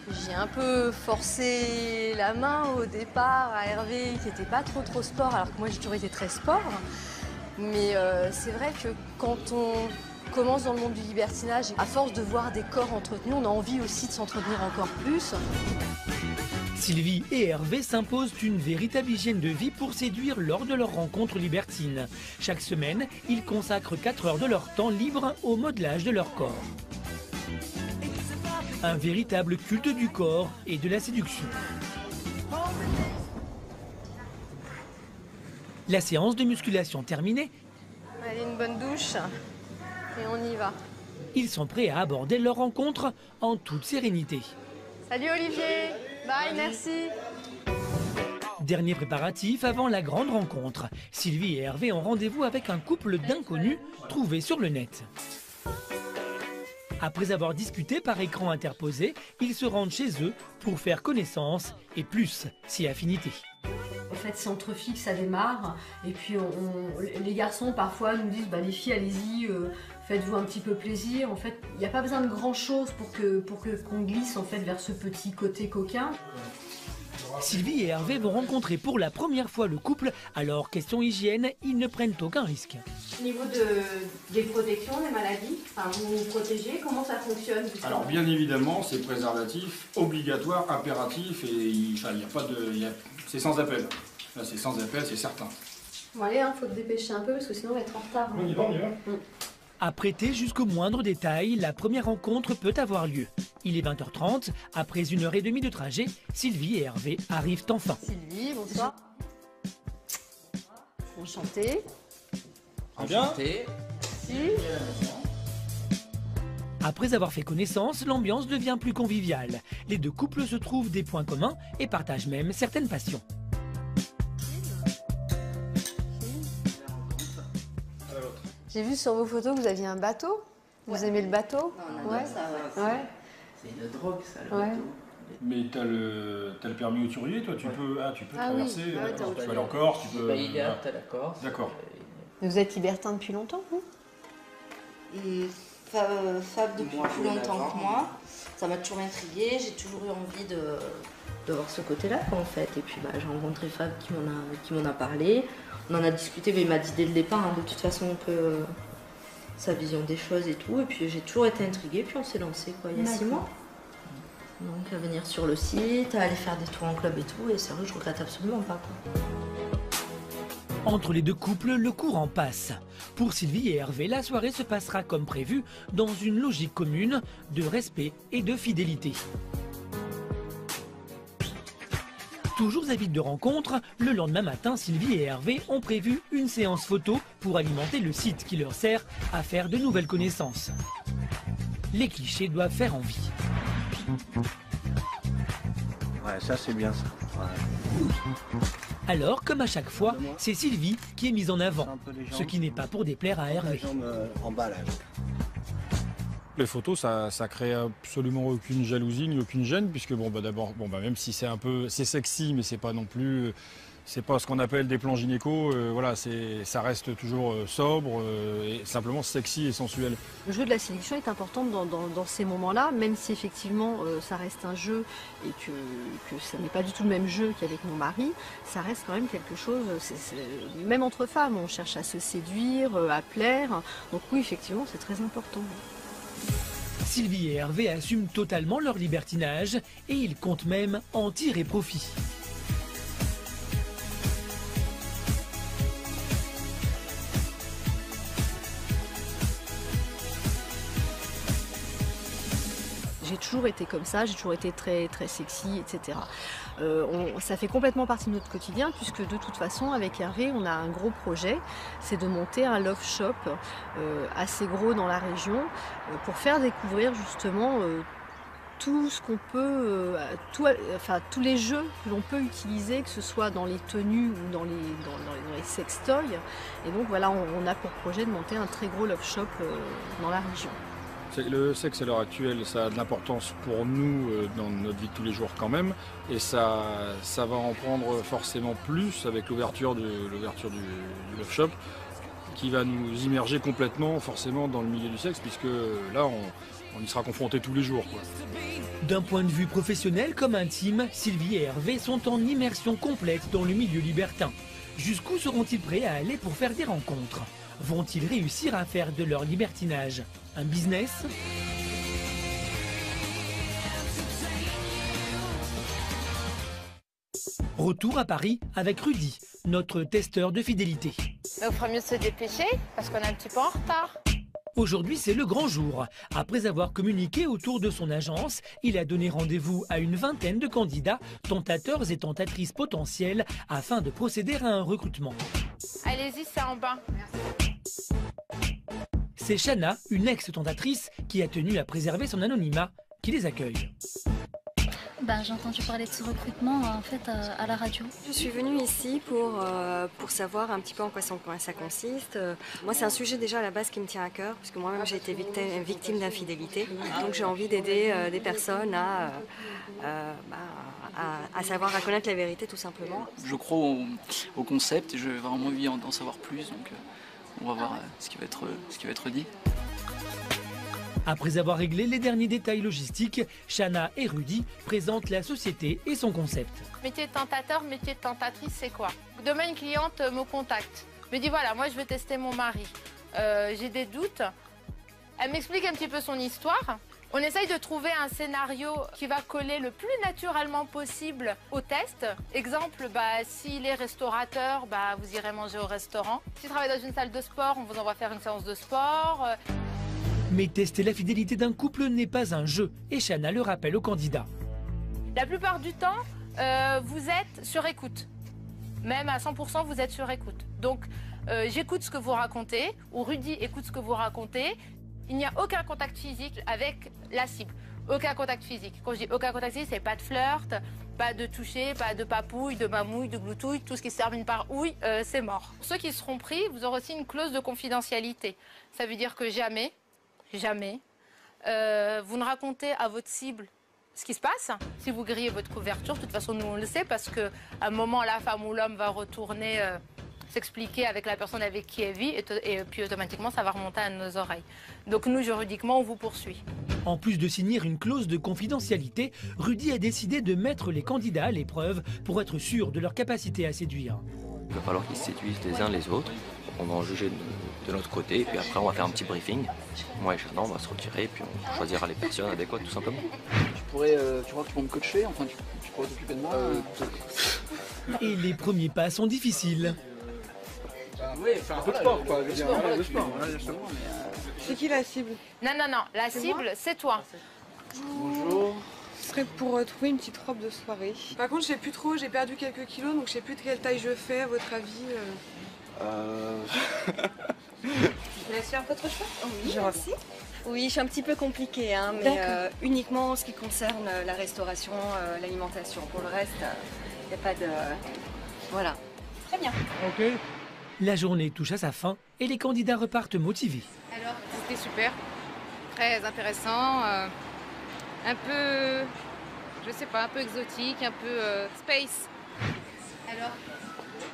J'ai un peu forcé la main au départ à Hervé qui n'était pas trop sport, alors que moi j'ai toujours été très sport. Mais c'est vrai que quand on commence dans le monde du libertinage, à force de voir des corps entretenus, on a envie aussi de s'entretenir encore plus. Sylvie et Hervé s'imposent une véritable hygiène de vie pour séduire lors de leur rencontre libertine. Chaque semaine, ils consacrent 4 heures de leur temps libre au modelage de leur corps. Un véritable culte du corps et de la séduction. La séance de musculation terminée, Allez, une bonne douche et on y va. ils sont prêts à aborder leur rencontre en toute sérénité. Salut Olivier, bye, merci. Dernier préparatif avant la grande rencontre. Sylvie et Hervé ont rendez-vous avec un couple d'inconnus trouvés sur le net. Après avoir discuté par écran interposé, ils se rendent chez eux pour faire connaissance et plus si affinité. fait, c'est entre filles que ça démarre. Et puis les garçons parfois nous disent les filles, allez-y, faites-vous un petit peu plaisir. En fait, il n'y a pas besoin de grand-chose pour qu'on glisse en fait vers ce petit côté coquin. Sylvie et Hervé vont rencontrer pour la première fois le couple, alors question hygiène, ils ne prennent aucun risque. Au niveau des protections, des maladies, vous vous protégez, comment ça fonctionne? Alors bien évidemment, c'est préservatif, obligatoire, impératif, et il n'y a pas de... c'est sans appel. Là c'est sans appel, c'est certain. Bon allez, faut te dépêcher un peu parce que sinon on va être en retard. On y va, on y va. À prêter jusqu'au moindre détail, la première rencontre peut avoir lieu. Il est 20h30, après 1h30 de trajet, Sylvie et Hervé arrivent enfin. Sylvie, bonsoir. Enchantée. Enchanté. Après avoir fait connaissance, l'ambiance devient plus conviviale. Les deux couples se trouvent des points communs et partagent même certaines passions. J'ai vu sur vos photos que vous aviez un bateau. Vous aimez le bateau? Non, on adore ça, ouais. C'est une drogue, ça, le bateau. Mais t'as le permis hauturier, toi, tu peux traverser, oui. tu peux aller en Corse, tu peux... Il est apte à la Corse. D'accord. Vous êtes libertin depuis longtemps, vous? Fab depuis plus longtemps que moi. Ça m'a toujours intriguée, j'ai toujours eu envie de voir ce côté-là, en fait. Et puis j'ai rencontré Fab qui m'en a parlé. On en a discuté, mais il m'a dit dès le départ, de toute façon, sa vision des choses et tout. Et puis j'ai toujours été intriguée, puis on s'est lancé il y a 6 mois. Donc à venir sur le site, à aller faire des tours en club et tout. Et c'est vrai que je regrette absolument pas. Entre les deux couples, le courant passe. Pour Sylvie et Hervé, la soirée se passera comme prévu, dans une logique commune de respect et de fidélité. Toujours avides de rencontres, le lendemain matin, Sylvie et Hervé ont prévu une séance photo pour alimenter le site qui leur sert à faire de nouvelles connaissances. Les clichés doivent faire envie. Ouais, ça c'est bien ça. Ouais. Alors, comme à chaque fois, c'est Sylvie qui est mise en avant, ce qui n'est pas pour déplaire à Hervé. En bas, là. Les photos, ça crée absolument aucune jalousie ni aucune gêne, puisque d'abord, même si c'est sexy, mais c'est pas non plus, c'est pas ce qu'on appelle des plans gynéco. Voilà, ça reste toujours sobre et simplement sexy et sensuel. Le jeu de la sélection est important dans ces moments-là, même si effectivement ça reste un jeu et que ça n'est pas du tout le même jeu qu'avec mon mari, ça reste quand même quelque chose, même entre femmes, on cherche à se séduire, à plaire, donc oui, effectivement, c'est très important. Sylvie et Hervé assument totalement leur libertinage et ils comptent même en tirer profit. J'ai toujours été comme ça, j'ai toujours été très, très sexy, etc. Ça fait complètement partie de notre quotidien puisque de toute façon avec Hervé on a un gros projet, c'est de monter un love shop assez gros dans la région pour faire découvrir justement tout ce qu'on peut, tous les jeux que l'on peut utiliser, que ce soit dans les tenues ou dans les sextoys. Et donc voilà, on a pour projet de monter un très gros love shop dans la région. Le sexe à l'heure actuelle, ça a de l'importance pour nous dans notre vie de tous les jours quand même, et ça va en prendre forcément plus avec l'ouverture du Love Shop, qui va nous immerger complètement forcément dans le milieu du sexe, puisque là on y sera confronté tous les jours. D'un point de vue professionnel comme intime, Sylvie et Hervé sont en immersion complète dans le milieu libertin. Jusqu'où seront-ils prêts à aller pour faire des rencontres? Vont-ils réussir à faire de leur libertinage un business? Retour à Paris avec Rudy, notre testeur de fidélité. Il ferait mieux de se dépêcher parce qu'on est un petit peu en retard. Aujourd'hui, c'est le grand jour. Après avoir communiqué autour de son agence, il a donné rendez-vous à une vingtaine de candidats, tentateurs et tentatrices potentiels, afin de procéder à un recrutement. Allez-y, c'est en bas. C'est Chana, une ex-tentatrice, qui a tenu à préserver son anonymat, qui les accueille. J'ai entendu parler de ce recrutement en fait à la radio. Je suis venue ici pour savoir un petit peu en quoi ça consiste. Moi, c'est un sujet déjà à la base qui me tient à cœur, puisque moi-même j'ai été victime d'infidélité. Donc j'ai envie d'aider des personnes à savoir, à connaître la vérité tout simplement. Je crois au concept et j'ai vraiment envie d'en savoir plus, donc on va voir ce qui va être dit. Après avoir réglé les derniers détails logistiques, Chana et Rudy présentent la société et son concept. Métier de tentateur, métier de tentatrice, c'est quoi? Demain, une cliente me contacte, me dit voilà, moi je veux tester mon mari. J'ai des doutes. Elle m'explique un petit peu son histoire. On essaye de trouver un scénario qui va coller le plus naturellement possible au test. Exemple, s'il est restaurateur, vous irez manger au restaurant. S'il travaille dans une salle de sport, on vous envoie faire une séance de sport. Mais tester la fidélité d'un couple n'est pas un jeu, et Chana le rappelle aux candidats. La plupart du temps, vous êtes sur écoute. Même à 100%, vous êtes sur écoute. Donc, j'écoute ce que vous racontez, ou Rudy écoute ce que vous racontez. Il n'y a aucun contact physique avec la cible. Aucun contact physique. Quand je dis aucun contact physique, c'est pas de flirt, pas de toucher, pas de papouille, de mamouille, de gloutouille. Tout ce qui se termine par ouille, c'est mort. Pour ceux qui seront pris, vous aurez aussi une clause de confidentialité. Ça veut dire que jamais, vous ne racontez à votre cible ce qui se passe. Si vous grillez votre couverture, de toute façon, nous on le sait, parce qu'à un moment, la femme ou l'homme va retourner s'expliquer avec la personne avec qui elle vit, et puis automatiquement, ça va remonter à nos oreilles. Donc nous, juridiquement, on vous poursuit. En plus de signer une clause de confidentialité, Rudy a décidé de mettre les candidats à l'épreuve pour être sûr de leur capacité à séduire. Il va falloir qu'ils se séduisent les uns les autres. On va en juger de notre côté, et puis après on va faire un petit briefing. Moi et Chana, on va se retirer, et puis on choisira les personnes adéquates tout simplement. Tu crois que tu peux me coacher, enfin tu pourrais t'occuper de moi Et les premiers pas sont difficiles. Oui, faire un peu de sport quoi. Le sport, C'est qui la cible? Non, la cible, c'est toi. Bonjour. Ce serait pour trouver une petite robe de soirée. Par contre, je sais plus trop, j'ai perdu quelques kilos, donc je sais plus de quelle taille je fais, à votre avis. Vous voulez faire votre choix? Oui, genre aussi. Oui, je suis un petit peu compliquée, hein, mais uniquement en ce qui concerne la restauration, l'alimentation. Pour le reste, il n'y a pas de... Voilà. Très bien. Ok. La journée touche à sa fin et les candidats repartent motivés. Alors, c'était super, très intéressant, un peu, je sais pas, un peu exotique, un peu space. Alors,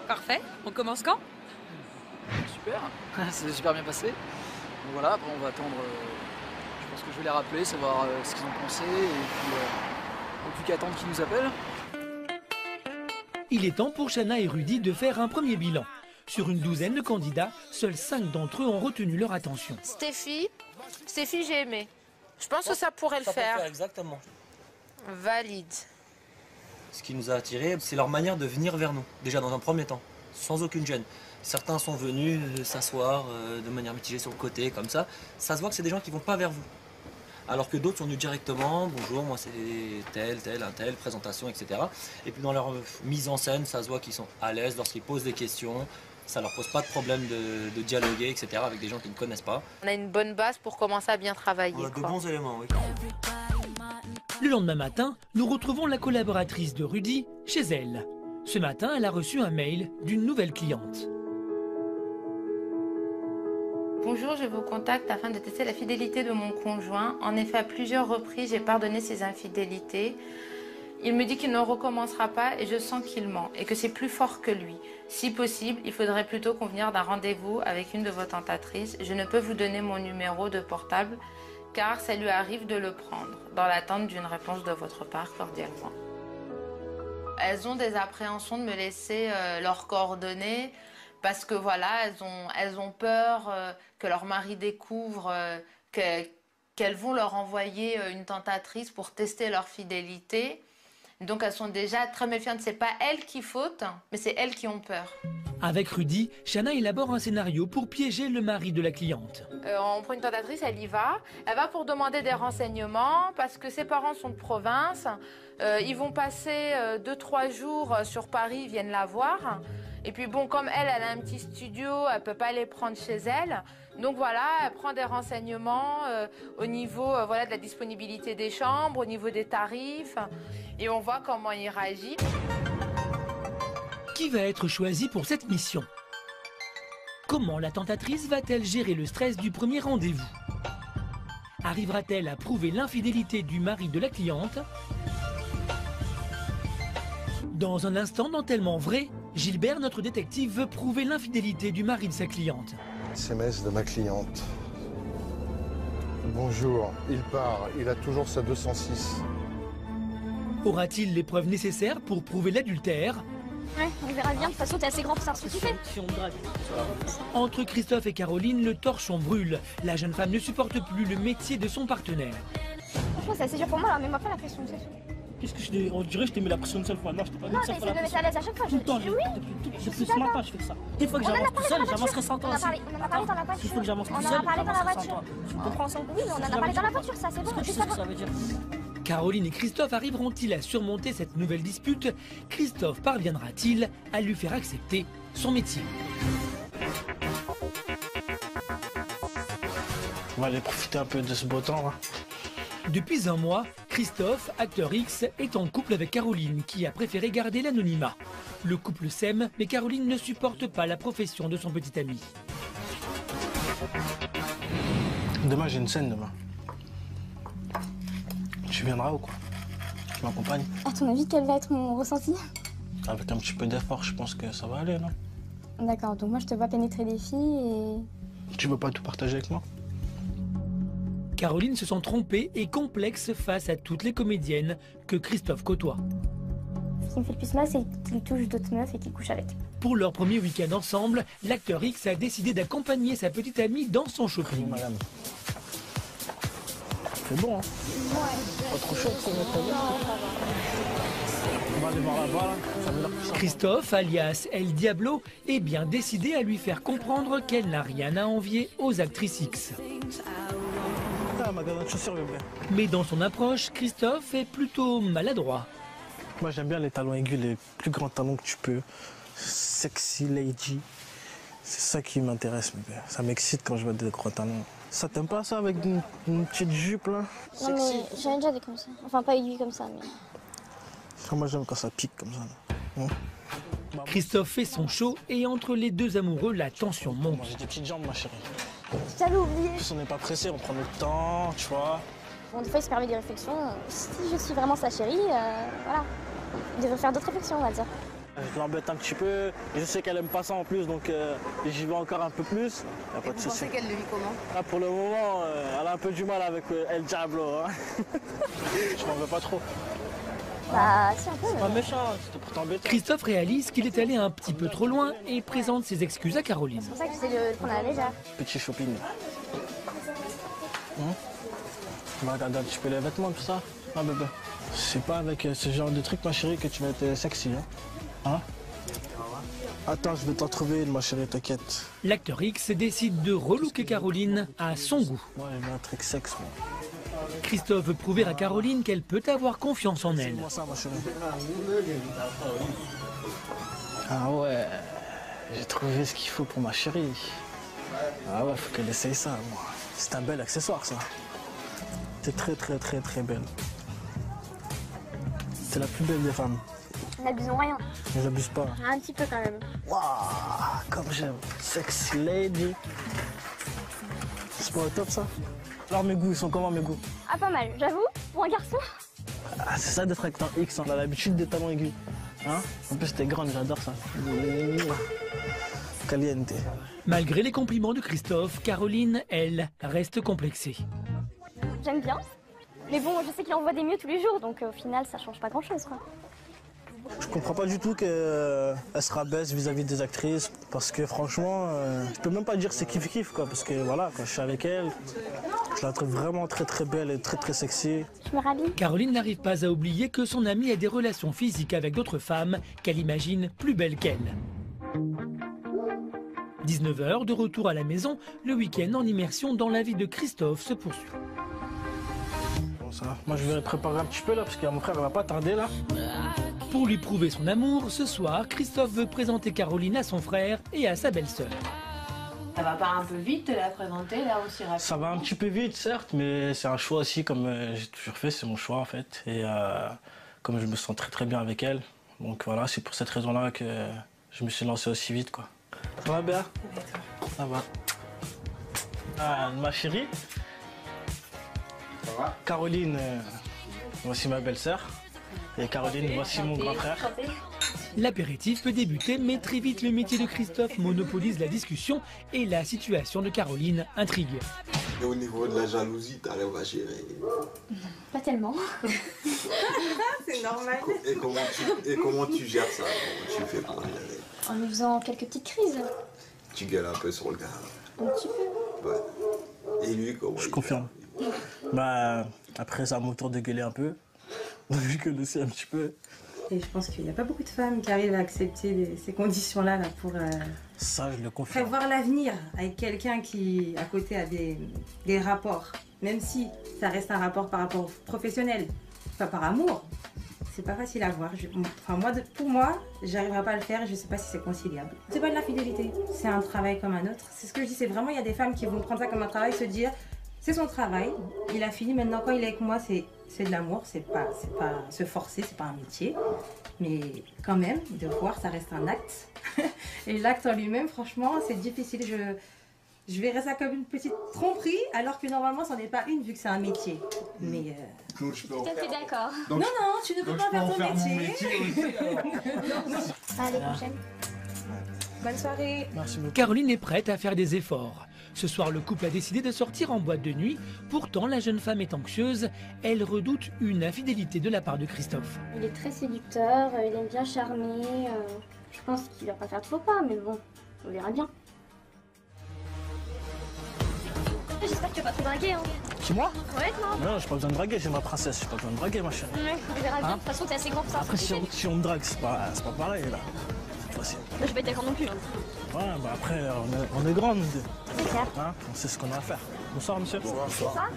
parfait, on commence quand? Super, ça s'est super bien passé. Donc voilà, après on va attendre, je pense que je vais les rappeler, savoir ce qu'ils ont pensé, et puis on n'a plus qu'à attendre qu'ils nous appellent. Il est temps pour Chana et Rudy de faire un premier bilan. Sur une douzaine de candidats, seuls 5 d'entre eux ont retenu leur attention. Stéphie, j'ai aimé. Je pense que ça pourrait le faire. Exactement. Valide. Ce qui nous a attirés, c'est leur manière de venir vers nous, déjà dans un premier temps, sans aucune gêne. Certains sont venus s'asseoir de manière mitigée sur le côté, comme ça. Ça se voit que c'est des gens qui ne vont pas vers vous. Alors que d'autres sont venus directement, bonjour, moi c'est un tel, présentation, etc. Et puis dans leur mise en scène, ça se voit qu'ils sont à l'aise lorsqu'ils posent des questions. Ça leur pose pas de problème de dialoguer, etc. avec des gens qu'ils ne connaissent pas. On a une bonne base pour commencer à bien travailler. On a de bons éléments, oui. Le lendemain matin, nous retrouvons la collaboratrice de Rudy chez elle. Ce matin, elle a reçu un mail d'une nouvelle cliente. Bonjour, je vous contacte afin de tester la fidélité de mon conjoint. En effet, à plusieurs reprises, j'ai pardonné ses infidélités. Il me dit qu'il ne recommencera pas et je sens qu'il ment et que c'est plus fort que lui. Si possible, il faudrait plutôt convenir d'un rendez-vous avec une de vos tentatrices. Je ne peux vous donner mon numéro de portable car ça lui arrive de le prendre, dans l'attente d'une réponse de votre part cordialement. Elles ont des appréhensions de me laisser leurs coordonnées parce que voilà, elles ont peur que leur mari découvre qu'elles vont leur envoyer une tentatrice pour tester leur fidélité. Donc elles sont déjà très méfiantes. C'est pas elles qui fautent, mais c'est elles qui ont peur. Avec Rudy, Chana élabore un scénario pour piéger le mari de la cliente. On prend une tentatrice, elle y va. Elle va pour demander des renseignements parce que ses parents sont de province. Ils vont passer 2-3 jours sur Paris, ils viennent la voir. Et puis bon, comme elle a un petit studio, elle peut pas les prendre chez elle. Donc voilà, elle prend des renseignements au niveau voilà, de la disponibilité des chambres, au niveau des tarifs. Et on voit comment il réagit. Qui va être choisi pour cette mission? Comment la tentatrice va-t-elle gérer le stress du premier rendez-vous? Arrivera-t-elle à prouver l'infidélité du mari de la cliente? Dans un instant dans Tellement Vrai, Gilbert, notre détective, veut prouver l'infidélité du mari de sa cliente. SMS de ma cliente. Bonjour, il part, il a toujours sa 206. Aura-t-il les preuves nécessaires pour prouver l'adultère? Ouais, on verra bien. De toute façon, t'es assez grand pour savoir ce que tu fais. Entre Christophe et Caroline, le torchon brûle. La jeune femme ne supporte plus le métier de son partenaire. Franchement, c'est assez dur pour moi, là. Mets-moi pas la pression. Qu'est-ce que on dirait que je t'ai mis la pression une seule fois. Non, je t'ai pas mis Non, une seule mais fois c'est de me mettre à l'aise à chaque fois. Tout le temps, depuis ce matin, je fais ça. Des fois que j'avance tout seul, j'avancerai sans toi aussi. On en a parlé dans la voiture. Il faut que j'avance tout On en seul, a parlé dans la j'avancerai sans voiture. toi. Tu comprends ça? Oui, mais on en a parlé dans la voiture, ça, c'est bon. Est-ce que tu sais ce que ça veut dire? Caroline et Christophe arriveront-ils à surmonter cette nouvelle dispute? Christophe parviendra-t-il à lui faire accepter son métier? On va aller profiter un peu de ce beau temps, là. Depuis un mois, Christophe, acteur X, est en couple avec Caroline, qui a préféré garder l'anonymat. Le couple s'aime, mais Caroline ne supporte pas la profession de son petit ami. Demain, j'ai une scène, demain. Tu viendras ou quoi? Tu m'accompagnes? À ton avis, quel va être mon ressenti? Avec un petit peu d'effort, je pense que ça va aller, non? D'accord, donc moi, je te vois pénétrer des filles et... Tu veux pas tout partager avec moi? Caroline se sent trompée et complexe face à toutes les comédiennes que Christophe côtoie. Ce qui me fait le plus mal, c'est qu'il touche d'autres meufs et qu'il couche avec. Pour leur premier week-end ensemble, l'acteur X a décidé d'accompagner sa petite amie dans son shopping. Madame. C'est bon, hein? Ouais. Pas trop chaud, c'est notre bien. On va aller voir là-bas, là. Ça veut dire que ça... Christophe, alias El Diablo, est bien décidé à lui faire comprendre qu'elle n'a rien à envier aux actrices X. Ah, magasin de chaussures, bébé. Mais dans son approche, Christophe est plutôt maladroit. Moi, j'aime bien les talons aigus, les plus grands talons que tu peux. Sexy lady. C'est ça qui m'intéresse, bébé. Ça m'excite quand je vois des gros talons. Ça t'aime pas ça avec une petite jupe là? Non mais j'en ai déjà des comme ça. Enfin pas aiguilles comme ça mais... Moi j'aime quand ça pique comme ça. Hein? Christophe fait son show et entre les deux amoureux, la tension monte. J'ai des petites jambes ma chérie. J'avais oublié. En plus on n'est pas pressé, on prend notre temps, tu vois. Bon des fois il se permet des réflexions. Si je suis vraiment sa chérie, voilà. Il devrait faire d'autres réflexions on va dire. Je l'embête un petit peu, je sais qu'elle aime pas ça en plus, donc j'y vais encore un peu plus. Et vous pensez qu'elle le vit comment? Ah, pour le moment, elle a un peu du mal avec El Diablo. Hein. Je m'en veux pas trop. Bah, si un peu. C'est pas méchant, c'était pour t'embêter. Christophe réalise qu'il est allé un petit peu trop loin et présente ses excuses à Caroline. C'est pour ça que j'essaie de prendre la légère. Petit shopping. Tu vas regarder un petit peu les vêtements, tout ça. Ah, bébé. C'est pas avec ce genre de truc, ma chérie, que tu vas être sexy. Hein? Attends, je vais t'en trouver une, ma chérie, t'inquiète. L'acteur X décide de relooker Caroline à son goût. Moi, j'aime un truc sexe, moi. Christophe veut prouver à Caroline qu'elle peut avoir confiance en elle. C'est moi ça, ma chérie. Ah ouais, j'ai trouvé ce qu'il faut pour ma chérie. Ah ouais, faut qu'elle essaye ça, moi. C'est un bel accessoire, ça. C'est très, très, très, très belle. C'est la plus belle des femmes. N'abusons rien. Mais j'abuse pas. Un petit peu quand même. Waouh, comme j'aime. Sexy lady. C'est pas au top, ça? Alors mes goûts, ils sont comment mes goûts? Ah pas mal, j'avoue, pour un garçon. Ah, c'est ça d'être acteur X, on a l'habitude des talons aigus. Hein? En plus t'es grande, j'adore ça. Caliente. Malgré les compliments de Christophe, Caroline, elle, reste complexée. J'aime bien. Mais bon, je sais qu'il envoie des mieux tous les jours, donc au final ça change pas grand chose quoi. Je comprends pas du tout qu'elle se rabaisse vis-à-vis des actrices, parce que franchement, je peux même pas dire c'est kiff-kiff quoi, parce que voilà, quand je suis avec elle, je la trouve vraiment très très belle et très très sexy. Je me rhabille. Caroline n'arrive pas à oublier que son amie a des relations physiques avec d'autres femmes qu'elle imagine plus belles qu'elle. 19h, de retour à la maison, le week-end en immersion dans la vie de Christophe se poursuit. Bon ça, moi je vais préparer un petit peu là, parce que mon frère va pas tarder là. Pour lui prouver son amour, ce soir, Christophe veut présenter Caroline à son frère et à sa belle-sœur. Ça va pas un peu vite de la présenter là aussi rapidement? Ça va un petit peu vite, certes, mais c'est un choix aussi, comme j'ai toujours fait, c'est mon choix en fait. Et comme je me sens très très bien avec elle, donc voilà, c'est pour cette raison-là que je me suis lancé aussi vite, quoi. Ça va bien? Ça va. Ah, ma chérie. Ça va? Caroline, voici ma belle-sœur. Et Caroline, voici mon grand frère. L'apéritif peut débuter, mais très vite le métier de Christophe monopolise la discussion et la situation de Caroline intrigue. Et au niveau de la jalousie, t'arrives à gérer? Pas tellement. C'est normal. Et comment tu gères ça? Comment tu fais pour gérer? En nous faisant quelques petites crises. Tu gueules un peu sur le gars? Un petit peu. Ouais. Et lui, comment Je confirme. Bah, après, c'est à mon tour de gueuler un peu. Vu que le sais un petit peu. Et je pense qu'il n'y a pas beaucoup de femmes qui arrivent à accepter ces conditions-là là, pour ça, je le confirme. prévoir l'avenir avec quelqu'un qui, à côté, a des rapports. Même si ça reste un rapport par rapport professionnel, pas par amour, c'est pas facile à voir. Pour moi, j'arriverai pas à le faire et je sais pas si c'est conciliable. C'est pas de la fidélité, c'est un travail comme un autre. C'est ce que je dis, c'est vraiment, il y a des femmes qui vont prendre ça comme un travail, se dire, c'est son travail, il a fini, maintenant quand il est avec moi, c'est de l'amour, c'est pas se forcer, c'est pas un métier. Mais quand même, devoir, ça reste un acte. Et l'acte en lui-même, franchement, c'est difficile. Je verrais ça comme une petite tromperie, alors que normalement, c'en est pas une, vu que c'est un métier. Mais Tout à fait d'accord. non, tu ne peux pas faire ton métier. À l'année prochaine. Bonne soirée. Merci beaucoup. Caroline est prête à faire des efforts. Ce soir, le couple a décidé de sortir en boîte de nuit. Pourtant, la jeune femme est anxieuse. Elle redoute une infidélité de la part de Christophe. Il est très séducteur, il aime bien charmer. Je pense qu'il va pas faire de faux pas, mais bon, on verra bien. J'espère que tu vas pas te draguer, hein. C'est moi? Ouais, toi. Non, j'ai pas besoin de draguer, c'est ma princesse, j'ai pas besoin de draguer, ma chérie. Ouais, on verra bien. De toute façon, t'es assez grand pour ça. Après, si on me drague, c'est pas pareil, là. Je vais pas être d'accord non plus. Hein. Ouais, bah après, on est grands, nous deux. C'est clair. Hein, on sait ce qu'on a à faire. Bonsoir, monsieur. Bonsoir.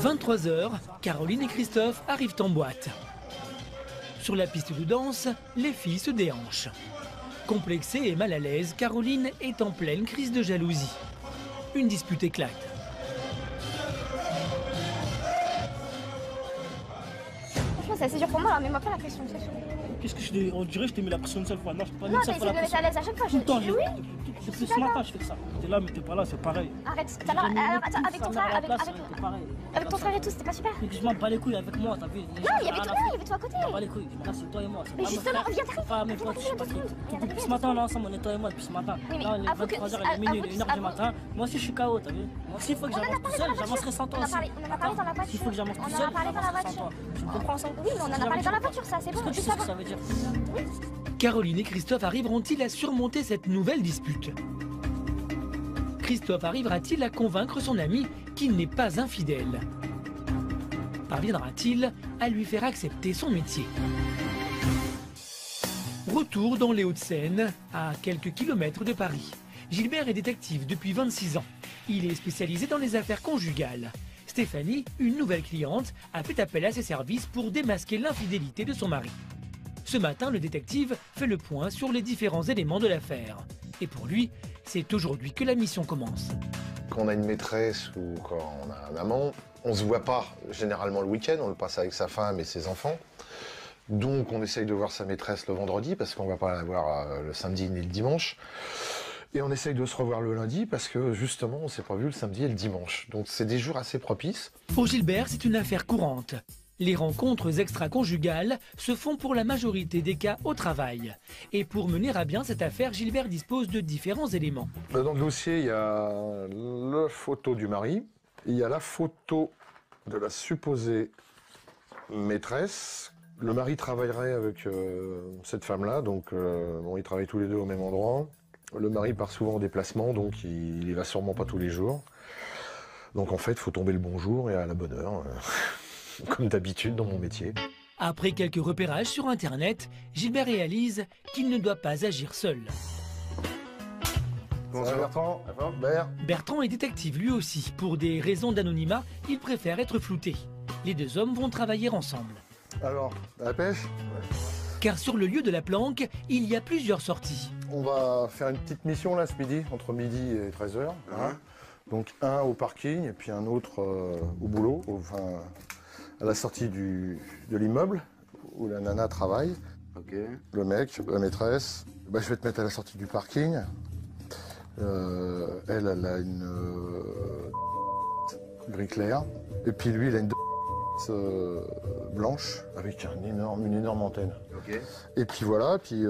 23h, Caroline et Christophe arrivent en boîte. Sur la piste de danse, les filles se déhanchent. Complexée et mal à l'aise, Caroline est en pleine crise de jalousie. Une dispute éclate. Franchement, c'est assez dur pour moi, là, mais mets-moi pas la pression, c'est sûr. Qu'est-ce que je dis? On dirait que je t'ai mis la pression une seule fois. Non, je peux pas Non, une seule t'essaies fois de la me mettre à pression. l'aise à chaque fois. Tout le temps, Oui. depuis ce matin, je fais que ça. T'es là, mais t'es pas là, c'est pareil. Arrête, tout à l'heure, attends, avec ton frère, avec ton frère et tout, c'était pas super. Mais je m'en bats les couilles avec moi, t'as vu? Non, il y avait tout il y avait toi à côté. Je m'en bats les couilles, là c'est toi et moi. Mais justement, viens t'arrêter. Pas mes potes, je sais pas qui. Depuis ce matin, on est ensemble, on est toi et moi depuis ce matin. Oui, mais là, il est 23h, il est minuit, il est 1h du matin. Moi aussi, je suis KO, t'as vu? Moi aussi, il faut que j'avance tout seul, j'avancerai sans toi aussi. On en a parlé dans la voiture. S'il faut que j'avance tout seul, j'avancerai sans toi. Tu me comprends ça? Oui, mais on en a parlé dans la voiture, ça, c'est bon. Est-ce que tu sais ce que ça veut dire? Caroline et Christophe arriveront-ils à surmonter cette nouvelle dispute? Christophe arrivera-t-il à convaincre son ami qu'il n'est pas infidèle? Parviendra-t-il à lui faire accepter son métier? Retour dans les Hauts-de-Seine, à quelques kilomètres de Paris. Gilbert est détective depuis 26 ans. Il est spécialisé dans les affaires conjugales. Stéphanie, une nouvelle cliente, a fait appel à ses services pour démasquer l'infidélité de son mari. Ce matin, le détective fait le point sur les différents éléments de l'affaire. Et pour lui, c'est aujourd'hui que la mission commence. Quand on a une maîtresse ou quand on a un amant, on se voit pas généralement le week-end, on le passe avec sa femme et ses enfants. Donc on essaye de voir sa maîtresse le vendredi parce qu'on va pas la voir le samedi ni le dimanche. Et on essaye de se revoir le lundi parce que justement on s'est pas vu le samedi et le dimanche. Donc c'est des jours assez propices. Pour Gilbert, c'est une affaire courante. Les rencontres extra-conjugales se font pour la majorité des cas au travail. Et pour mener à bien cette affaire, Gilbert dispose de différents éléments. Dans le dossier, il y a la photo du mari, il y a la photo de la supposée maîtresse. Le mari travaillerait avec cette femme-là, donc bon, ils travaillent tous les deux au même endroit. Le mari part souvent en déplacement, donc il y va sûrement pas tous les jours. Donc en fait, il faut tomber le bon jour et à la bonne heure. Comme d'habitude dans mon métier. Après quelques repérages sur Internet, Gilbert réalise qu'il ne doit pas agir seul. Bonjour Bertrand. Bertrand est détective lui aussi. Pour des raisons d'anonymat, il préfère être flouté. Les deux hommes vont travailler ensemble. Alors, la pêche? Car sur le lieu de la planque, il y a plusieurs sorties. On va faire une petite mission là ce midi, entre midi et 13h. Donc un au parking et puis un autre au boulot, enfin à la sortie de l'immeuble où la nana travaille. Le mec, la maîtresse, je vais te mettre à la sortie du parking. Elle a une gris clair. Et puis lui, il a une blanche avec une énorme antenne. Et puis voilà, puis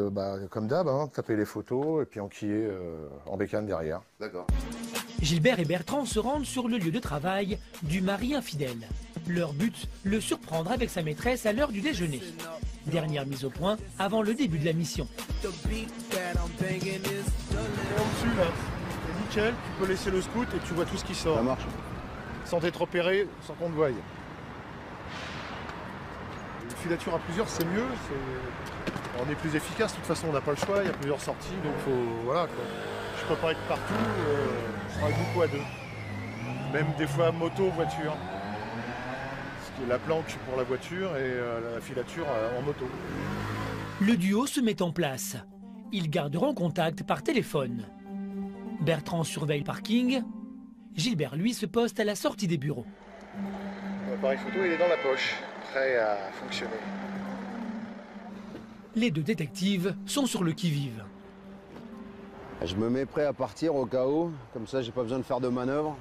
comme d'hab, taper les photos et puis enquiller en bécane derrière. D'accord. Gilbert et Bertrand se rendent sur le lieu de travail du mari infidèle. Leur but, le surprendre avec sa maîtresse à l'heure du déjeuner. Dernière mise au point avant le début de la mission. En dessus là, c'est nickel, tu peux laisser le scout et tu vois tout ce qui sort. Ça marche. Sans être repéré, sans qu'on te voie. Une filature à plusieurs, c'est mieux. On est plus efficace, de toute façon on n'a pas le choix, il y a plusieurs sorties, donc voilà quoi. Je peux pas être partout, je travaille beaucoup à deux. Même des fois moto, voiture. La planque pour la voiture et la filature en moto. Le duo se met en place. Ils garderont contact par téléphone. Bertrand surveille le parking. Gilbert, lui, se poste à la sortie des bureaux. L'appareil photo, il est dans la poche, prêt à fonctionner. Les deux détectives sont sur le qui-vive. Je me mets prêt à partir au cas où, comme ça j'ai pas besoin de faire de manœuvre.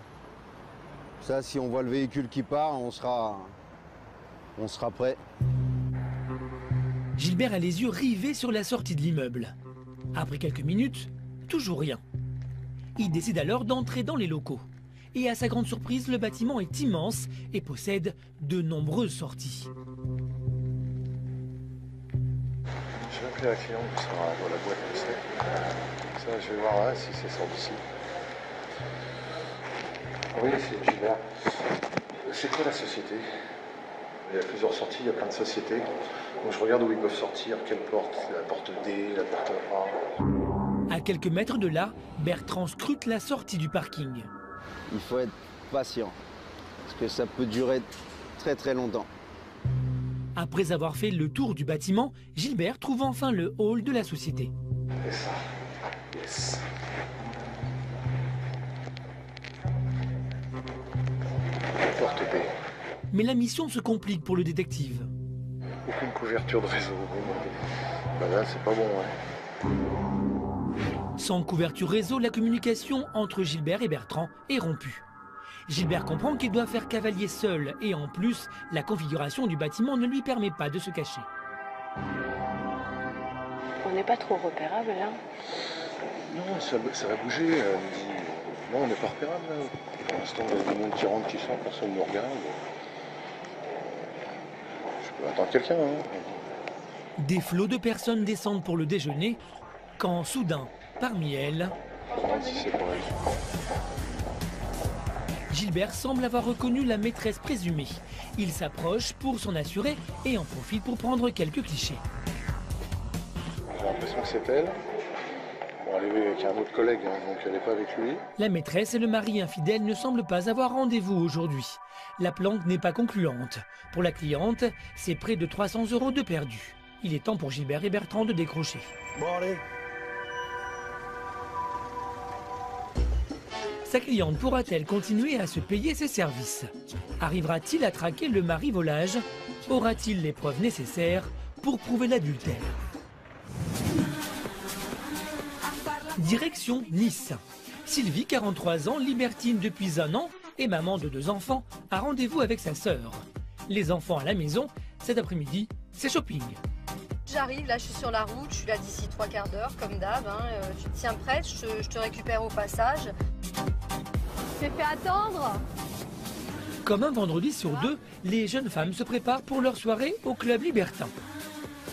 Ça, si on voit le véhicule qui part, on sera prêt. Gilbert a les yeux rivés sur la sortie de l'immeuble. Après quelques minutes, toujours rien. Il décide alors d'entrer dans les locaux. Et à sa grande surprise, le bâtiment est immense et possède de nombreuses sorties. Je vais appeler la cliente qui sera dans la boîte où c'est. Ça, je vais voir si c'est sort d'ici. Oui, c'est Gilbert. C'est quoi la société? Il y a plusieurs sorties, il y a plein de sociétés. Donc je regarde où ils peuvent sortir, quelle porte, la porte D, la porte A. À quelques mètres de là, Bertrand scrute la sortie du parking. Il faut être patient, parce que ça peut durer très très longtemps. Après avoir fait le tour du bâtiment, Gilbert trouve enfin le hall de la société. Et ça, yes. Porte B. Mais la mission se complique pour le détective. Aucune couverture de réseau. Là, c'est pas bon, Sans couverture réseau, la communication entre Gilbert et Bertrand est rompue. Gilbert comprend qu'il doit faire cavalier seul et en plus, la configuration du bâtiment ne lui permet pas de se cacher. On n'est pas trop repérable là? Non, ça va bouger. Non, on n'est pas repérable là. Pour l'instant, il y a du monde qui rentre, qui sort, personne ne nous regarde. Je peux attendre quelqu'un. Des flots de personnes descendent pour le déjeuner, quand soudain, parmi elles, Gilbert semble avoir reconnu la maîtresse présumée. Il s'approche pour s'en assurer et en profite pour prendre quelques clichés. J'ai l'impression que c'est elle. Bon, elle est avec un autre collègue, donc elle n'est pas avec lui. La maîtresse et le mari infidèle ne semblent pas avoir rendez-vous aujourd'hui. La planque n'est pas concluante. Pour la cliente, c'est près de 300 € de perdu. Il est temps pour Gilbert et Bertrand de décrocher. Bon, allez. Sa cliente pourra-t-elle continuer à se payer ses services? Arrivera-t-il à traquer le mari volage? Aura-t-il les preuves nécessaires pour prouver l'adultère? Direction Nice. Sylvie, 43 ans, libertine depuis 1 an et maman de 2 enfants, a rendez-vous avec sa sœur. Les enfants à la maison, cet après-midi, c'est shopping. J'arrive, là je suis sur la route, je suis là d'ici 3/4 d'heure comme d'hab. Tu te tiens prête, je te récupère au passage. T'es fait attendre? Comme un vendredi sur 2, les jeunes femmes se préparent pour leur soirée au club libertin.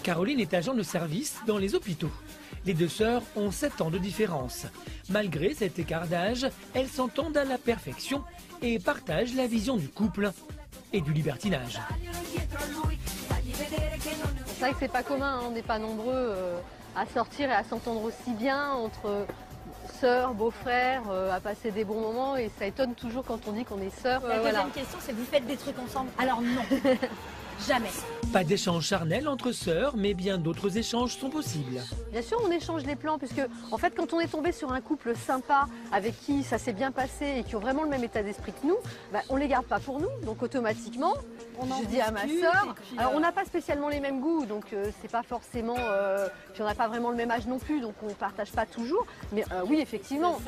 Caroline est agent de service dans les hôpitaux. Les 2 sœurs ont 7 ans de différence. Malgré cet écart d'âge, elles s'entendent à la perfection et partagent la vision du couple et du libertinage. C'est vrai que c'est pas commun, on n'est pas nombreux à sortir et à s'entendre aussi bien entre sœurs, beaux-frères, à passer des bons moments et ça étonne toujours quand on dit qu'on est sœurs. La deuxième question, c'est vous faites des trucs ensemble? Alors non. Jamais. Pas d'échange charnel entre sœurs, mais bien d'autres échanges sont possibles. Bien sûr, on échange les plans, puisque en fait, quand on est tombé sur un couple sympa, avec qui ça s'est bien passé et qui ont vraiment le même état d'esprit que nous, bah, on les garde pas pour nous. Donc automatiquement, je dis à ma sœur, alors on n'a pas spécialement les mêmes goûts, donc c'est pas forcément, puis on n'a pas vraiment le même âge non plus, donc on partage pas toujours. Mais oui, effectivement.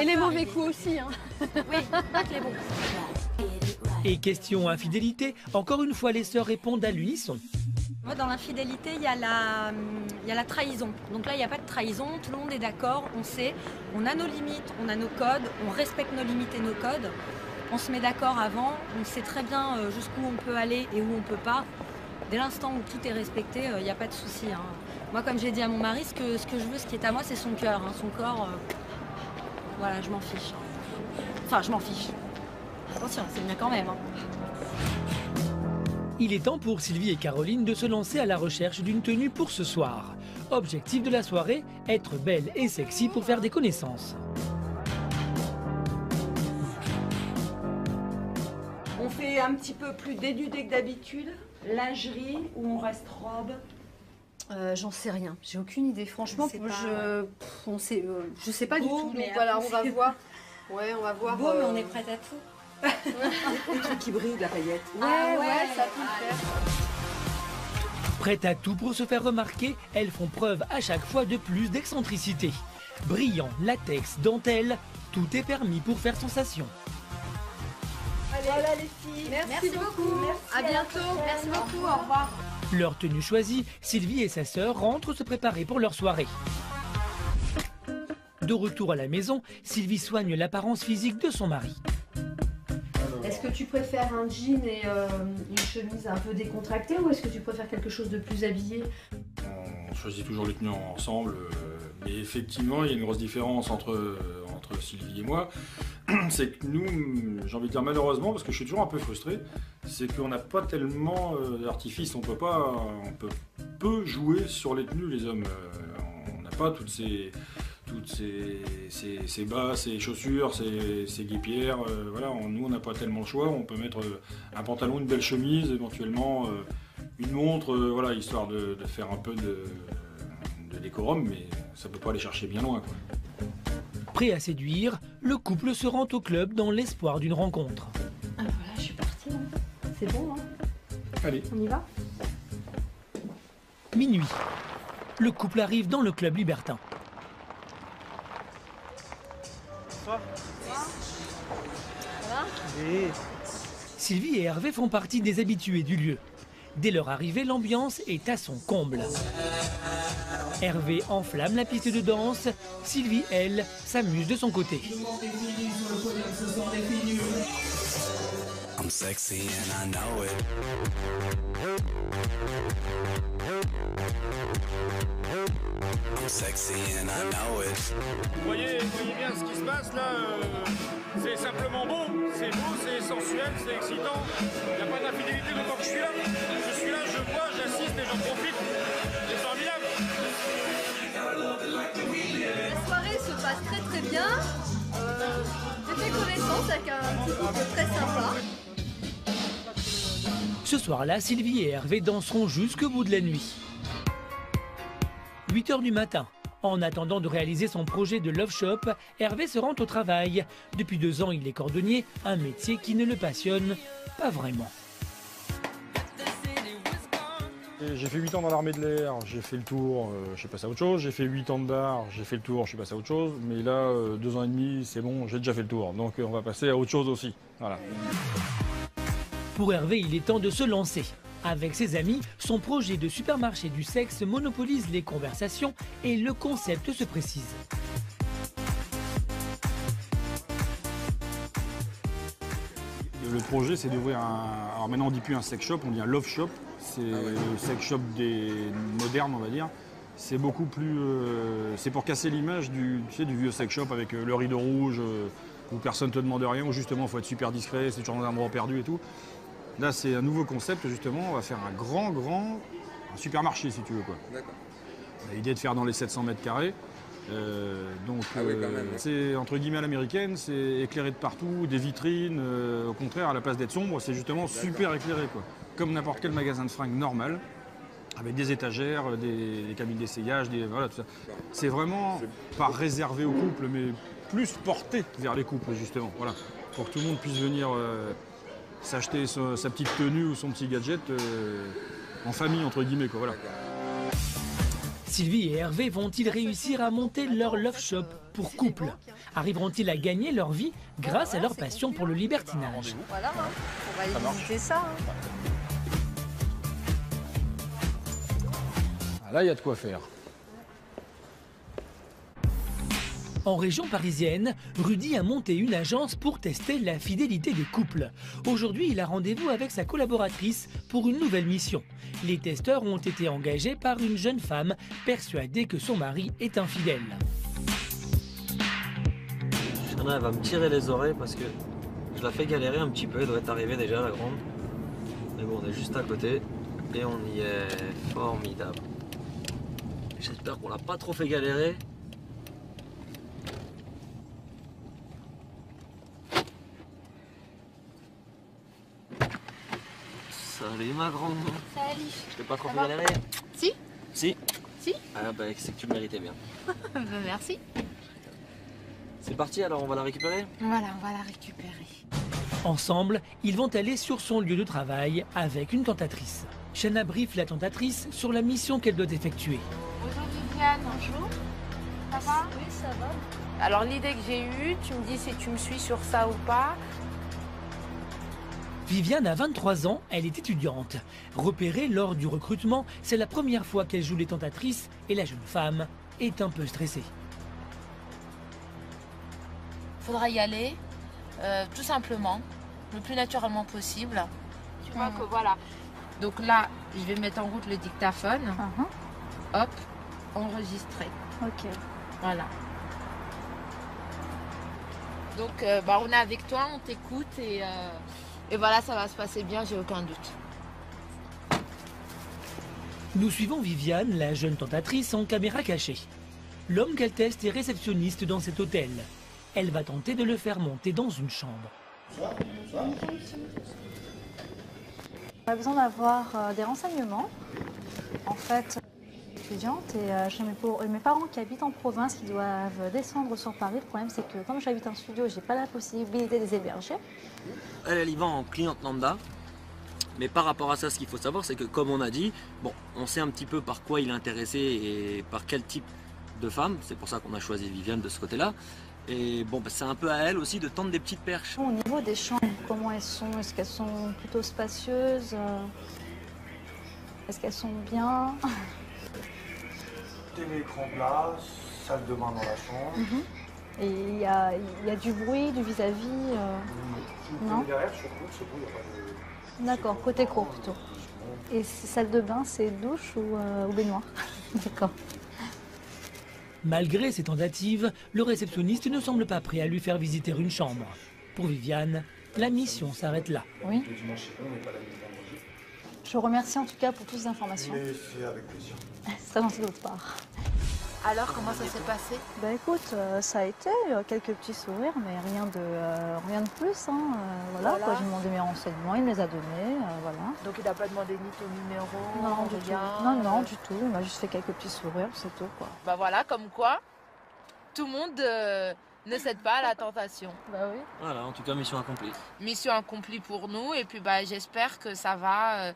Et les mauvais coups aussi. Hein. Oui, pas que les bons. Et question infidélité, encore une fois les sœurs répondent à l'unisson. Moi, dans l'infidélité, il y a la trahison. Donc là, il n'y a pas de trahison, tout le monde est d'accord, on sait, on a nos limites, on a nos codes, on respecte nos limites et nos codes. On se met d'accord avant, on sait très bien jusqu'où on peut aller et où on ne peut pas. Dès l'instant où tout est respecté, il n'y a pas de souci. Hein. Moi, comme j'ai dit à mon mari, ce que je veux, ce qui est à moi, c'est son cœur. Hein. Son corps, voilà, je m'en fiche. Enfin, je m'en fiche. Attention, c'est bien quand même. Hein. Il est temps pour Sylvie et Caroline de se lancer à la recherche d'une tenue pour ce soir. Objectif de la soirée, être belle et sexy pour faire des connaissances. On fait un petit peu plus dénudé que d'habitude, lingerie ou on reste robe? J'en sais rien, j'ai aucune idée. Franchement, je sais pas du tout. Donc mais voilà, après, on va voir. Ouais, on va voir. Beau, mais on est prête à tout. Le truc qui brille, la paillette. Ouais, ça peut le faire. Prêtes à tout pour se faire remarquer, elles font preuve à chaque fois de plus d'excentricité. Brillant, latex, dentelle, tout est permis pour faire sensation. Allez, voilà les filles. Merci beaucoup. Merci à bientôt. Merci beaucoup. Au revoir. Leur tenue choisie, Sylvie et sa sœur rentrent se préparer pour leur soirée. De retour à la maison, Sylvie soigne l'apparence physique de son mari. Est-ce que tu préfères un jean et une chemise un peu décontractée ou est-ce que tu préfères quelque chose de plus habillé? On choisit toujours les tenues ensemble, mais effectivement, il y a une grosse différence entre Sylvie et moi. C'est que nous, j'ai envie de dire malheureusement, parce que je suis toujours un peu frustré, c'est qu'on n'a pas tellement d'artifice, on peut peu jouer sur les tenues, les hommes. On n'a pas toutes ces bas, ces chaussures, ces guêpières, voilà, nous on n'a pas tellement le choix, on peut mettre un pantalon, une belle chemise, éventuellement une montre, voilà, histoire de faire un peu de décorum, mais ça peut pas aller chercher bien loin, quoi. Prêt à séduire, le couple se rend au club dans l'espoir d'une rencontre. Ah voilà, je suis partie, hein. C'est bon, hein. Allez. On y va? Minuit, le couple arrive dans le club libertin. Ça va? Oui. Sylvie et Hervé font partie des habitués du lieu. Dès leur arrivée, l'ambiance est à son comble. Hervé enflamme la piste de danse, Sylvie, elle, s'amuse de son côté. I'm sexy and I know it. I'm sexy and I know it. Vous voyez bien ce qui se passe là, c'est simplement beau, c'est sensuel, c'est excitant. Il n'y a pas d'infidélité depuis que je suis là. Je suis là, je vois, j'assiste et j'en profite. C'est formidable. La soirée se passe très très bien. J'ai fait connaissance avec un petit couple très sympa. Ce soir-là, Sylvie et Hervé danseront jusqu'au bout de la nuit. 8 h du matin. En attendant de réaliser son projet de Love Shop, Hervé se rend au travail. Depuis 2 ans, il est cordonnier, un métier qui ne le passionne pas vraiment. J'ai fait 8 ans dans l'armée de l'air, j'ai fait le tour, je suis passé à autre chose. J'ai fait 8 ans de bar, j'ai fait le tour, je suis passé à autre chose. Mais là, 2 ans et demi, c'est bon, j'ai déjà fait le tour. Donc on va passer à autre chose aussi. Voilà. Pour Hervé, il est temps de se lancer. Avec ses amis, son projet de supermarché du sexe monopolise les conversations et le concept se précise. Le projet, c'est d'ouvrir un... Alors maintenant, on ne dit plus un sex shop, on dit un love shop. C'est le sex shop des modernes, on va dire. C'est beaucoup plus... c'est pour casser l'image du vieux sex shop avec le rideau rouge, où personne ne te demande rien, où justement, il faut être super discret, c'est toujours dans un endroit perdu et tout. Là, c'est un nouveau concept, justement. On va faire un supermarché, si tu veux, quoi. D'accord. On a l'idée de faire dans les 700 mètres carrés. C'est entre guillemets à l'américaine, c'est éclairé de partout, des vitrines. Au contraire, à la place d'être sombre, c'est justement super éclairé, quoi. comme n'importe quel magasin de fringues normal, avec des étagères, des cabines d'essayage, voilà, tout ça. C'est vraiment pas réservé aux couples, mais plus porté vers les couples, justement. Voilà, pour que tout le monde puisse venir s'acheter sa petite tenue ou son petit gadget en famille, entre guillemets, quoi, voilà. Sylvie et Hervé vont-ils réussir à monter leur love shop pour couple? Arriveront-ils à gagner leur vie grâce à leur passion pour le libertinage? Voilà, on va visiter ça. Là, il y a de quoi faire. En région parisienne, Rudy a monté une agence pour tester la fidélité des couples. Aujourd'hui, il a rendez-vous avec sa collaboratrice pour une nouvelle mission. Les testeurs ont été engagés par une jeune femme persuadée que son mari est infidèle. Shana, elle va me tirer les oreilles parce que je la fais galérer un petit peu. Elle doit être arrivée déjà, la grande. Mais bon, on est juste à côté et on y est formidable. J'espère qu'on l'a pas trop fait galérer. Salut ma grande. Salut. Je t'ai pas trop fait galérer? Si. Si. Si. Ah bah c'est que tu le méritais bien. Merci. C'est parti alors, on va la récupérer? Voilà, on va la récupérer. Ensemble, ils vont aller sur son lieu de travail avec une tentatrice. Shana briefe la tentatrice sur la mission qu'elle doit effectuer. Bonjour Viviane, bonjour. Ça va? Oui, ça va. Alors l'idée que j'ai eue, tu me dis si tu me suis sur ça ou pas. Viviane a 23 ans, elle est étudiante. Repérée lors du recrutement, c'est la première fois qu'elle joue les tentatrices et la jeune femme est un peu stressée. Faudra y aller, tout simplement, le plus naturellement possible. Tu vois que voilà. Donc là, je vais mettre en route le dictaphone. Hop, enregistrer. Ok. Voilà. Donc on est avec toi, on t'écoute et voilà, ça va se passer bien, j'ai aucun doute. Nous suivons Viviane, la jeune tentatrice, en caméra cachée. L'homme qu'elle teste est réceptionniste dans cet hôtel. Elle va tenter de le faire monter dans une chambre. On a besoin d'avoir des renseignements. En fait, étudiante et j'ai mes parents qui habitent en province qui doivent descendre sur Paris. Le problème, c'est que comme j'habite en studio, j'ai pas la possibilité de les héberger. Elle y va en cliente lambda. Mais par rapport à ça, ce qu'il faut savoir, c'est que comme on a dit, bon, on sait un petit peu par quoi il est intéressé et par quel type de femme. C'est pour ça qu'on a choisi Viviane de ce côté-là. Et bon, c'est un peu à elle aussi de tendre des petites perches. Au niveau des chambres, comment elles sont? Est-ce qu'elles sont plutôt spacieuses? Est-ce qu'elles sont bien? Téléécran plat, salle de bain dans la chambre. Et il y a du bruit, du vis-à-vis non? Derrière, sur le coup, c'est bon, il n'y a pas de... D'accord, côté court plutôt. Et salle de bain, c'est douche ou baignoire? D'accord. Malgré ses tentatives, le réceptionniste ne semble pas prêt à lui faire visiter une chambre. Pour Viviane, la mission s'arrête là. Oui. Je vous remercie en tout cas pour toutes ces informations. Mais c'est avec plaisir. C'est très gentil de votre part. Alors, comment ça s'est passé? Bah écoute, ça a été quelques petits sourires, mais rien de plus. Voilà. Quoi, j'ai demandé mes renseignements, il me les a donnés, voilà. Donc il n'a pas demandé ni ton numéro, Non, du tout. Non, du tout. Il m'a juste fait quelques petits sourires, c'est tout, quoi. Bah voilà, comme quoi, tout le monde ne cède pas à la tentation. Bah oui. Voilà, en tout cas, mission accomplie. Mission accomplie pour nous, et puis bah j'espère que ça va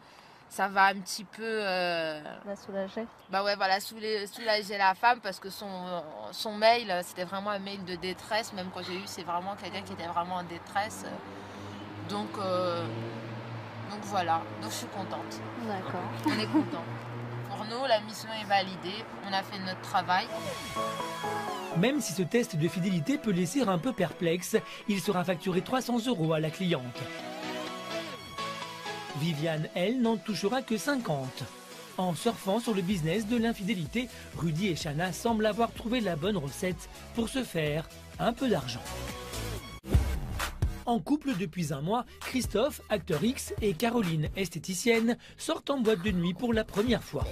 un petit peu... La soulager. Bah ouais, voilà, soulager la femme, parce que son mail, c'était vraiment un mail de détresse. Même quand j'ai eu, c'est vraiment quelqu'un qui était vraiment en détresse. Donc voilà, donc je suis contente. D'accord. On est content. Pour nous, la mission est validée, on a fait notre travail. Même si ce test de fidélité peut laisser un peu perplexe, il sera facturé 300 € à la cliente. Viviane, elle, n'en touchera que 50. En surfant sur le business de l'infidélité, Rudy et Shana semblent avoir trouvé la bonne recette pour se faire un peu d'argent. En couple depuis un mois, Christophe, acteur X, et Caroline, esthéticienne, sortent en boîte de nuit pour la première fois.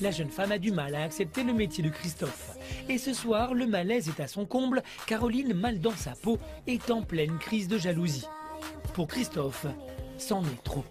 La jeune femme a du mal à accepter le métier de Christophe. Et ce soir, le malaise est à son comble. Caroline, mal dans sa peau, est en pleine crise de jalousie. Pour Christophe, c'en est trop.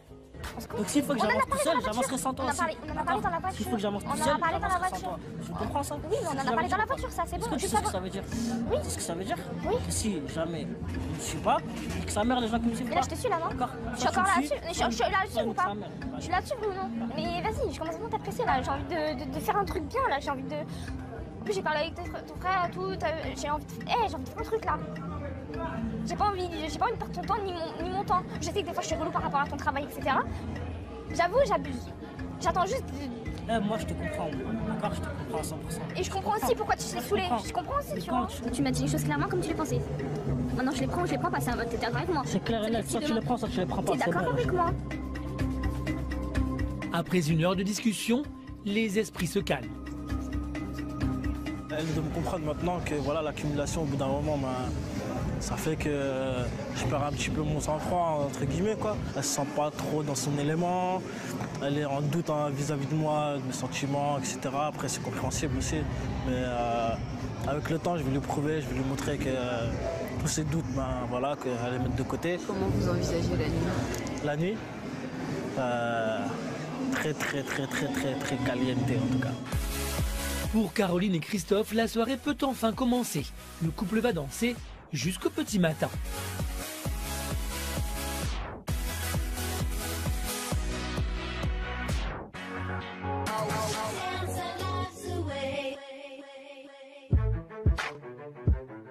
pense quoi. Donc s'il faut que j'avance tout seul, j'avancerai sans toi aussi. On en a parlé dans la voiture. S'il faut que j'avance tout seul, j'avancerai sans toi. Tu comprends ça? Oui, mais on en a parlé dans la voiture, ça c'est bon. Est-ce que tu sais ce que ça veut dire? Oui. Tu sais ce que ça veut dire? Oui. Que si jamais je ne suis pas, que sa mère, les gens qui me suivent pas. Mais là je te suis là, non? Je suis encore là-dessus. Je suis là-dessus ou pas? Je suis là-dessus ou non? Mais vas-y, je commence vraiment à t'apprécier là. J'ai envie de faire un truc bien là. J'ai envie de. En plus j'ai parlé avec ton frère, tout. J'ai envie de faire un truc là. J'ai pas envie de perdre ton temps ni mon temps. Je sais que des fois je suis relou par rapport à ton travail, etc. J'avoue, j'abuse. J'attends juste. Moi je te comprends, d'accord, je te comprends à 100%. Et je comprends aussi pourquoi tu te laisses saouler. Je comprends aussi, tu vois. Tu m'as dit les choses clairement comme tu les pensais. Maintenant je les prends pas, t'es d'accord avec moi. C'est clair et net, soit tu les prends, soit tu les prends pas. T'es d'accord avec moi. Après une heure de discussion, les esprits se calment. Elle doit me comprendre maintenant que voilà, l'accumulation au bout d'un moment, ça fait que je perds un petit peu mon sang-froid, entre guillemets, quoi. Elle se sent pas trop dans son élément, elle est en doute vis-à-vis de moi, de mes sentiments, etc. Après, c'est compréhensible aussi. Mais avec le temps, je vais lui prouver, je vais lui montrer que tous ces doutes, voilà, qu'elle les mettre de côté. Comment vous envisagez la nuit? La nuit, très caliente en tout cas. Pour Caroline et Christophe, la soirée peut enfin commencer. Le couple va danser jusqu'au petit matin.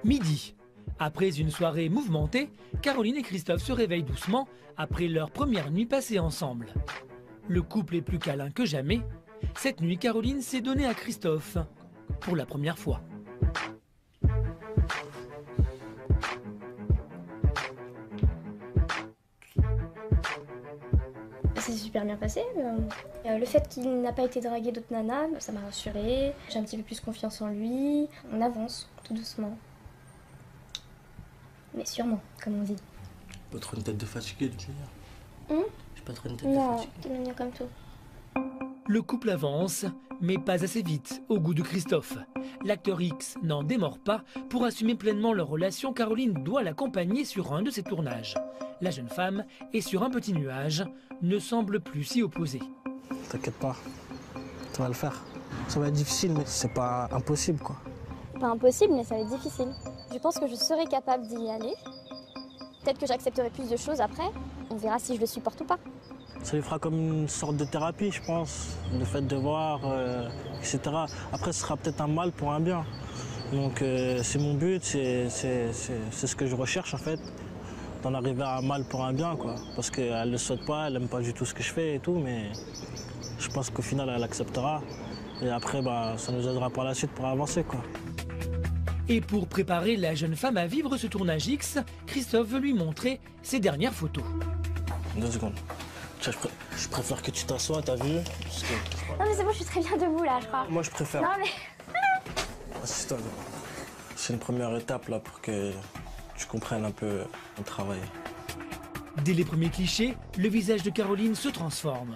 Midi. Après une soirée mouvementée, Caroline et Christophe se réveillent doucement après leur première nuit passée ensemble. Le couple est plus câlin que jamais. Cette nuit, Caroline s'est donnée à Christophe pour la première fois. Ça s'est super bien passé. Le fait qu'il n'a pas été dragué d'autres nanas, ça m'a rassurée. J'ai un petit peu plus confiance en lui. On avance tout doucement. Mais sûrement, comme on dit. Pas trop une tête de fatigué de manière. J'ai pas trop une tête de Non, fatigué. de manière comme tout. Le couple avance, mais pas assez vite, au goût de Christophe. L'acteur X n'en démord pas. Pour assumer pleinement leur relation, Caroline doit l'accompagner sur un de ses tournages. La jeune femme est sur un petit nuage, ne semble plus s'y opposer. T'inquiète pas, ça va le faire. Ça va être difficile, mais c'est pas impossible, quoi. Pas impossible, mais ça va être difficile. Je pense que je serai capable d'y aller. Peut-être que j'accepterai plus de choses après. On verra si je le supporte ou pas. Ça lui fera comme une sorte de thérapie, je pense. Le fait de voir, etc. Après, ce sera peut-être un mal pour un bien. Donc c'est mon but, c'est ce que je recherche en fait. D'en arriver à un mal pour un bien, quoi. Parce qu'elle ne le souhaite pas, elle n'aime pas du tout ce que je fais et tout, mais je pense qu'au final, elle acceptera. Et après, ça nous aidera par la suite pour avancer, quoi. Et pour préparer la jeune femme à vivre ce tournage X, Christophe veut lui montrer ses dernières photos. 2 secondes. Je préfère que tu t'assoies, t'as vu? Parce que... Non mais c'est bon, je suis très bien debout là, je crois. Moi, je préfère. Non mais... Assieds-toi. C'est une première étape là pour que tu comprennes un peu mon travail. Dès les premiers clichés, le visage de Caroline se transforme.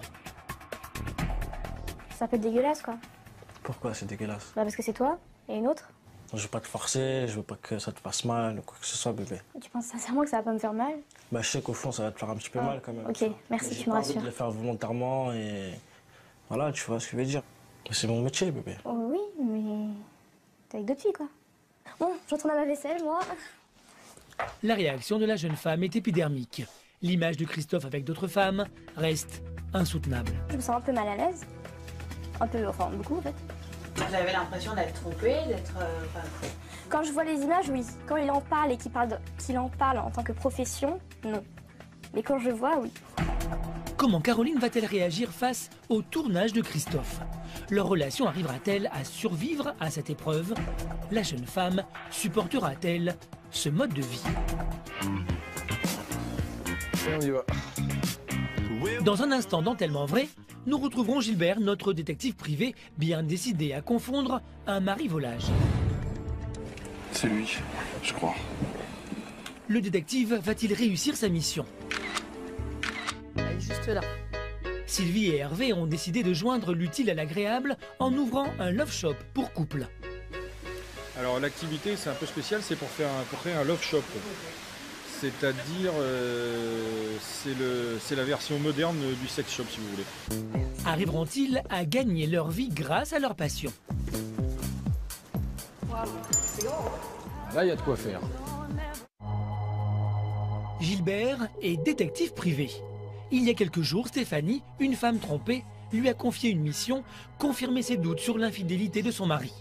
Ça peut être dégueulasse quoi. Pourquoi c'est dégueulasse? Parce que c'est toi et une autre. Je veux pas te forcer, je veux pas que ça te fasse mal ou quoi que ce soit, bébé. Tu penses sincèrement que ça va pas me faire mal? Je sais qu'au fond ça va te faire un petit peu mal quand même. Ok, merci, tu me rassures. J'ai pas envie de le faire volontairement et voilà, tu vois ce que je veux dire. C'est mon métier, bébé. Oh, oui, mais t'es avec d'autres filles quoi. Bon, je retourne à ma vaisselle moi. La réaction de la jeune femme est épidermique. L'image de Christophe avec d'autres femmes reste insoutenable. Je me sens un peu mal à l'aise. Un peu, enfin beaucoup en fait. Vous avez l'impression d'être trompée, d'être... Quand je vois les images, oui. Quand il en parle et qu'il en parle en tant que profession, non. Mais quand je vois, oui. Comment Caroline va-t-elle réagir face au tournage de Christophe? Leur relation arrivera-t-elle à survivre à cette épreuve? La jeune femme supportera-t-elle ce mode de vie? Et on y va. Dans un instant dans Tellement Vrai, nous retrouverons Gilbert, notre détective privé, bien décidé à confondre un marivolage. C'est lui, je crois. Le détective va-t-il réussir sa mission? Elle est juste là. Sylvie et Hervé ont décidé de joindre l'utile à l'agréable en ouvrant un love shop pour couple. Alors l'activité c'est un peu spécial, c'est pour créer un love shop. C'est-à-dire, c'est la version moderne du sex shop, si vous voulez. Arriveront-ils à gagner leur vie grâce à leur passion? Là, il y a de quoi faire. Gilbert est détective privé. Il y a quelques jours, Stéphanie, une femme trompée, lui a confié une mission, confirmer ses doutes sur l'infidélité de son mari.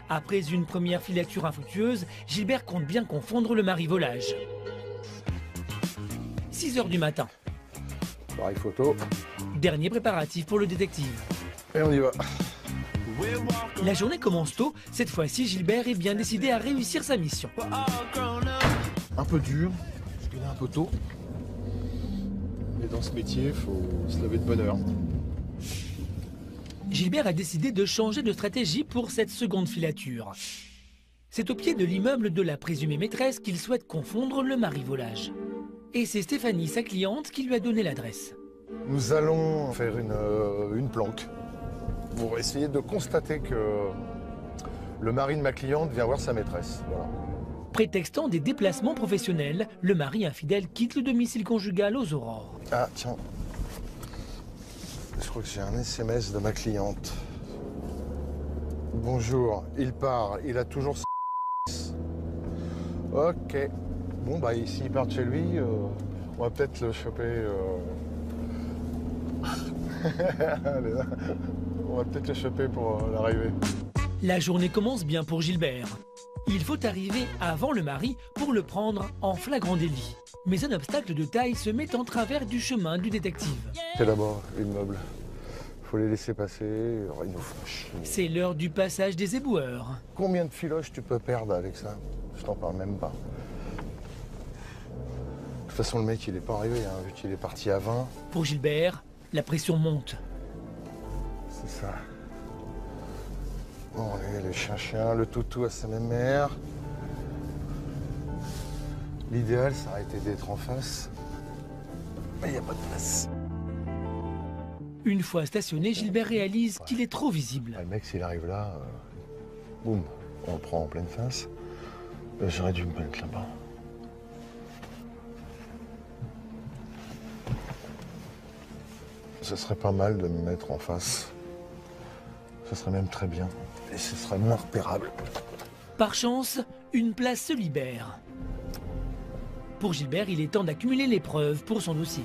Après une première filature infructueuse, Gilbert compte bien confondre le marivolage. 6 h du matin. Pareil photo. Dernier préparatif pour le détective. Et on y va. La journée commence tôt. Cette fois-ci, Gilbert est bien décidé à réussir sa mission. Un peu dur, parce qu'il est un peu tôt. Mais dans ce métier, il faut se lever de bonne heure. Gilbert a décidé de changer de stratégie pour cette seconde filature. C'est au pied de l'immeuble de la présumée maîtresse qu'il souhaite confondre le marivolage. Et c'est Stéphanie, sa cliente, qui lui a donné l'adresse. Nous allons faire une planque pour essayer de constater que le mari de ma cliente vient voir sa maîtresse. Voilà. Prétextant des déplacements professionnels, le mari infidèle quitte le domicile conjugal aux aurores. Ah tiens, je crois que j'ai un SMS de ma cliente. Bonjour, il part, il a toujours sa... Ok. Bon bah ici il part de chez lui, on va peut-être le choper... On va peut-être le choper pour l'arrivée. La journée commence bien pour Gilbert. Il faut arriver avant le mari pour le prendre en flagrant délit. Mais un obstacle de taille se met en travers du chemin du détective. C'est là-bas, l'immeuble. Faut les laisser passer, ils nous font chier. C'est l'heure du passage des éboueurs. Combien de filoches tu peux perdre avec ça? Je t'en parle même pas. De toute façon, le mec, il est pas arrivé, hein, vu qu'il est parti à 20. Pour Gilbert, la pression monte. C'est ça. Bon, allez, les chiens, le toutou à sa même mère. L'idéal, ça aurait été d'être en face. Mais il n'y a pas de place. Une fois stationné, Gilbert réalise qu'il est trop visible. Le mec, s'il arrive là, boum, on le prend en pleine face. J'aurais dû me mettre là-bas. Ce serait pas mal de me mettre en face. Ce serait même très bien. Et ce serait moins repérable. Par chance, une place se libère. Pour Gilbert, il est temps d'accumuler les preuves pour son dossier.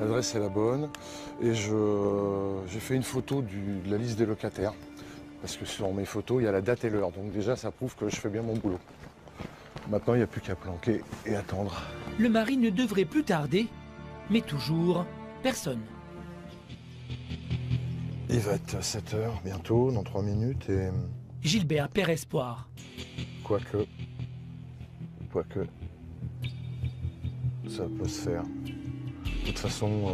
L'adresse est la bonne. Et j'ai fait une photo de la liste des locataires. Parce que sur mes photos, il y a la date et l'heure. Donc déjà, ça prouve que je fais bien mon boulot. Maintenant, il n'y a plus qu'à planquer et attendre. Le mari ne devrait plus tarder, mais toujours personne. Il va être 7 h bientôt, dans 3 minutes, et... Gilbert perd espoir. Quoique, ça peut se faire. De toute façon,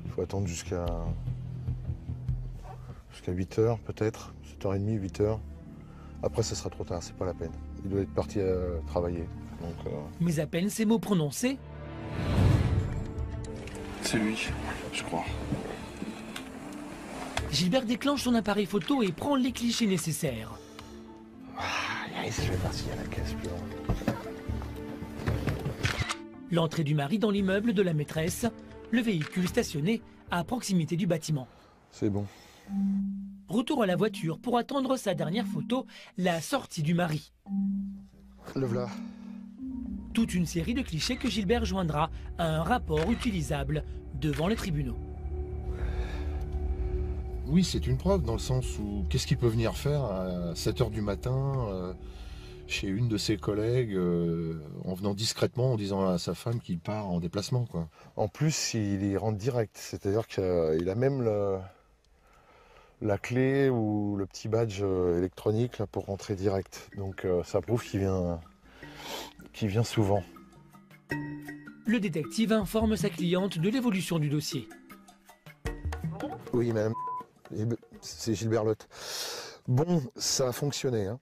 il faut attendre jusqu'à 8 h peut-être, 7 h 30, 8 h. Après, ça sera trop tard, c'est pas la peine. Il doit être parti à travailler. Donc, Mais à peine ces mots prononcés... C'est lui, je crois. Gilbert déclenche son appareil photo et prend les clichés nécessaires. Je vais partir à la caisse plus loin. L'entrée du mari dans l'immeuble de la maîtresse, le véhicule stationné à proximité du bâtiment. C'est bon. Retour à la voiture pour attendre sa dernière photo, la sortie du mari. Le voilà. Toute une série de clichés que Gilbert joindra à un rapport utilisable devant les tribunaux. Oui, c'est une preuve dans le sens où qu'est-ce qu'il peut venir faire à 7 h du matin chez une de ses collègues en venant discrètement en disant à sa femme qu'il part en déplacement, quoi. En plus, il y rentre direct, c'est-à-dire qu'il a même la clé ou le petit badge électronique là, pour rentrer direct. Donc ça prouve qu'il vient souvent. Le détective informe sa cliente de l'évolution du dossier. Oui, madame. C'est Gilbert Lotte. Bon, ça a fonctionné, hein.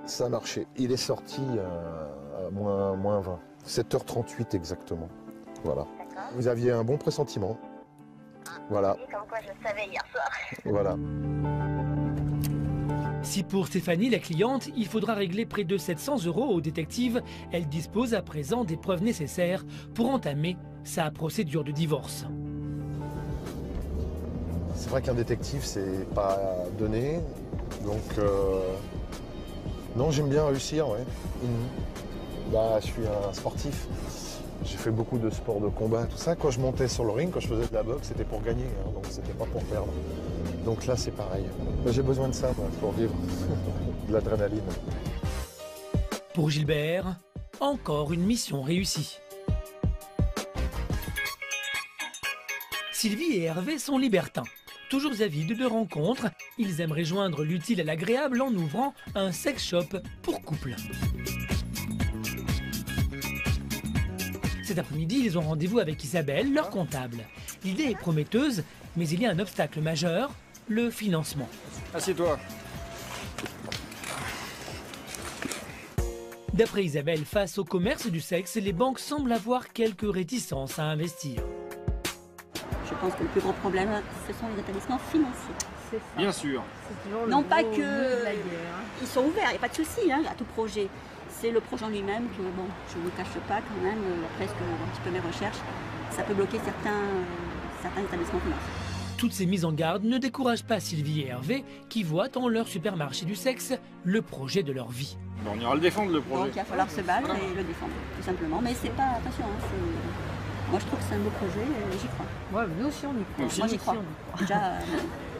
Ça a marché. Il est sorti à moins 20. 7 h 38 exactement. Voilà. Vous aviez un bon pressentiment. Voilà. Comme quoi je savais hier soir. Voilà. Si pour Stéphanie, la cliente, il faudra régler près de 700 € au détective, elle dispose à présent des preuves nécessaires pour entamer sa procédure de divorce. C'est vrai qu'un détective, c'est pas donné. Donc, non, j'aime bien réussir, ouais. Bah, je suis un sportif. J'ai fait beaucoup de sports de combat, tout ça. Quand je montais sur le ring, quand je faisais de la boxe, c'était pour gagner, hein, donc c'était pas pour perdre. Donc là, c'est pareil. J'ai besoin de ça, moi, pour vivre. De l'adrénaline. Pour Gilbert, encore une mission réussie. Sylvie et Hervé sont libertins. Toujours avides de rencontres, ils aimeraient joindre l'utile à l'agréable en ouvrant un sex shop pour couple. Cet après-midi, ils ont rendez-vous avec Isabelle, leur comptable. L'idée est prometteuse, mais il y a un obstacle majeur, le financement. Assieds-toi. D'après Isabelle, face au commerce du sexe, les banques semblent avoir quelques réticences à investir. Je pense que le plus gros problème, ce sont les établissements financiers. C'est ça. Bien sûr. Non pas que ils sont ouverts, il n'y a pas de souci à tout projet. C'est le projet en lui-même que, bon, je ne vous cache pas quand même, après un petit peu mes recherches, ça peut bloquer certains établissements financiers. Toutes ces mises en garde ne découragent pas Sylvie et Hervé, qui voient en leur supermarché du sexe le projet de leur vie. On ira le défendre, le projet. Donc il va falloir se battre et le défendre, tout simplement. Mais c'est pas, attention, moi je trouve que c'est un beau projet et j'y crois. Ouais, nous aussi on y croit. Moi j'y crois.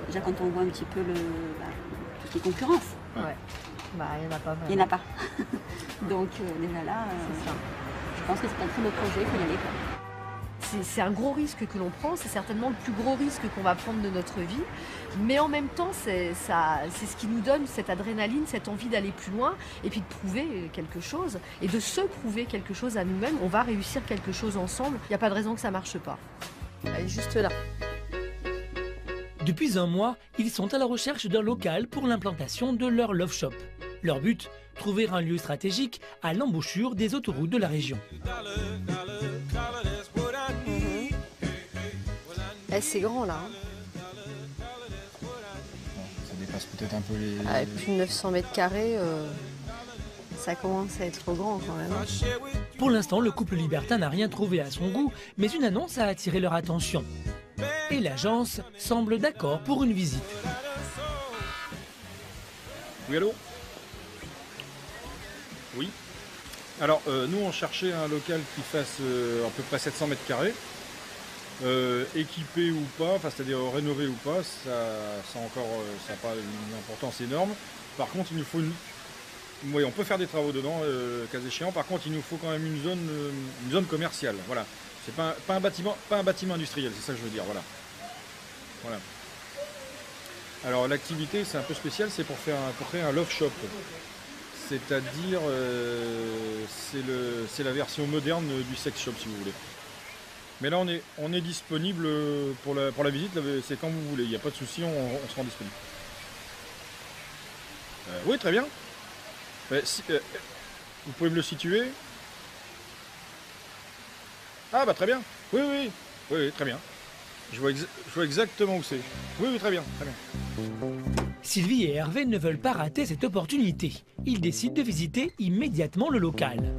Déjà quand on voit un petit peu tout ce qui est concurrence. Ouais. Bah il n'y en a pas. Il n'y en a pas. Donc déjà là, je pense que c'est un très beau projet, il faut y aller. C'est un gros risque que l'on prend, c'est certainement le plus gros risque qu'on va prendre de notre vie. Mais en même temps, c'est ce qui nous donne cette adrénaline, cette envie d'aller plus loin et puis de prouver quelque chose et de se prouver quelque chose à nous-mêmes. On va réussir quelque chose ensemble, il n'y a pas de raison que ça ne marche pas. Elle est juste là. Depuis un mois, ils sont à la recherche d'un local pour l'implantation de leur love shop. Leur but, trouver un lieu stratégique à l'embouchure des autoroutes de la région. C'est grand là. Ça dépasse peut-être un peu les... Plus de 900 mètres carrés, ça commence à être grand quand même. Pour l'instant, le couple libertin n'a rien trouvé à son goût, mais une annonce a attiré leur attention. Et l'agence semble d'accord pour une visite. Oui, allô? Oui. Alors, nous, on cherchait un local qui fasse à peu près 700 mètres carrés. Équipé ou pas, enfin c'est-à-dire rénové ou pas, ça n'a pas une importance énorme. Par contre, il nous faut oui, on peut faire des travaux dedans, cas échéant. Par contre, il nous faut quand même une zone commerciale. Voilà. C'est pas un bâtiment industriel, c'est ça que je veux dire. Voilà. Alors l'activité, c'est un peu spécial, c'est pour créer un love shop. C'est-à-dire, c'est la version moderne du sex shop, si vous voulez. Mais là, on est disponible pour la visite, c'est quand vous voulez, il n'y a pas de souci, on se rend disponible. Oui, très bien. Vous pouvez me le situer? Ah, bah très bien. Oui, très bien. Je vois exactement où c'est. Oui, très bien. Sylvie et Hervé ne veulent pas rater cette opportunité. Ils décident de visiter immédiatement le local.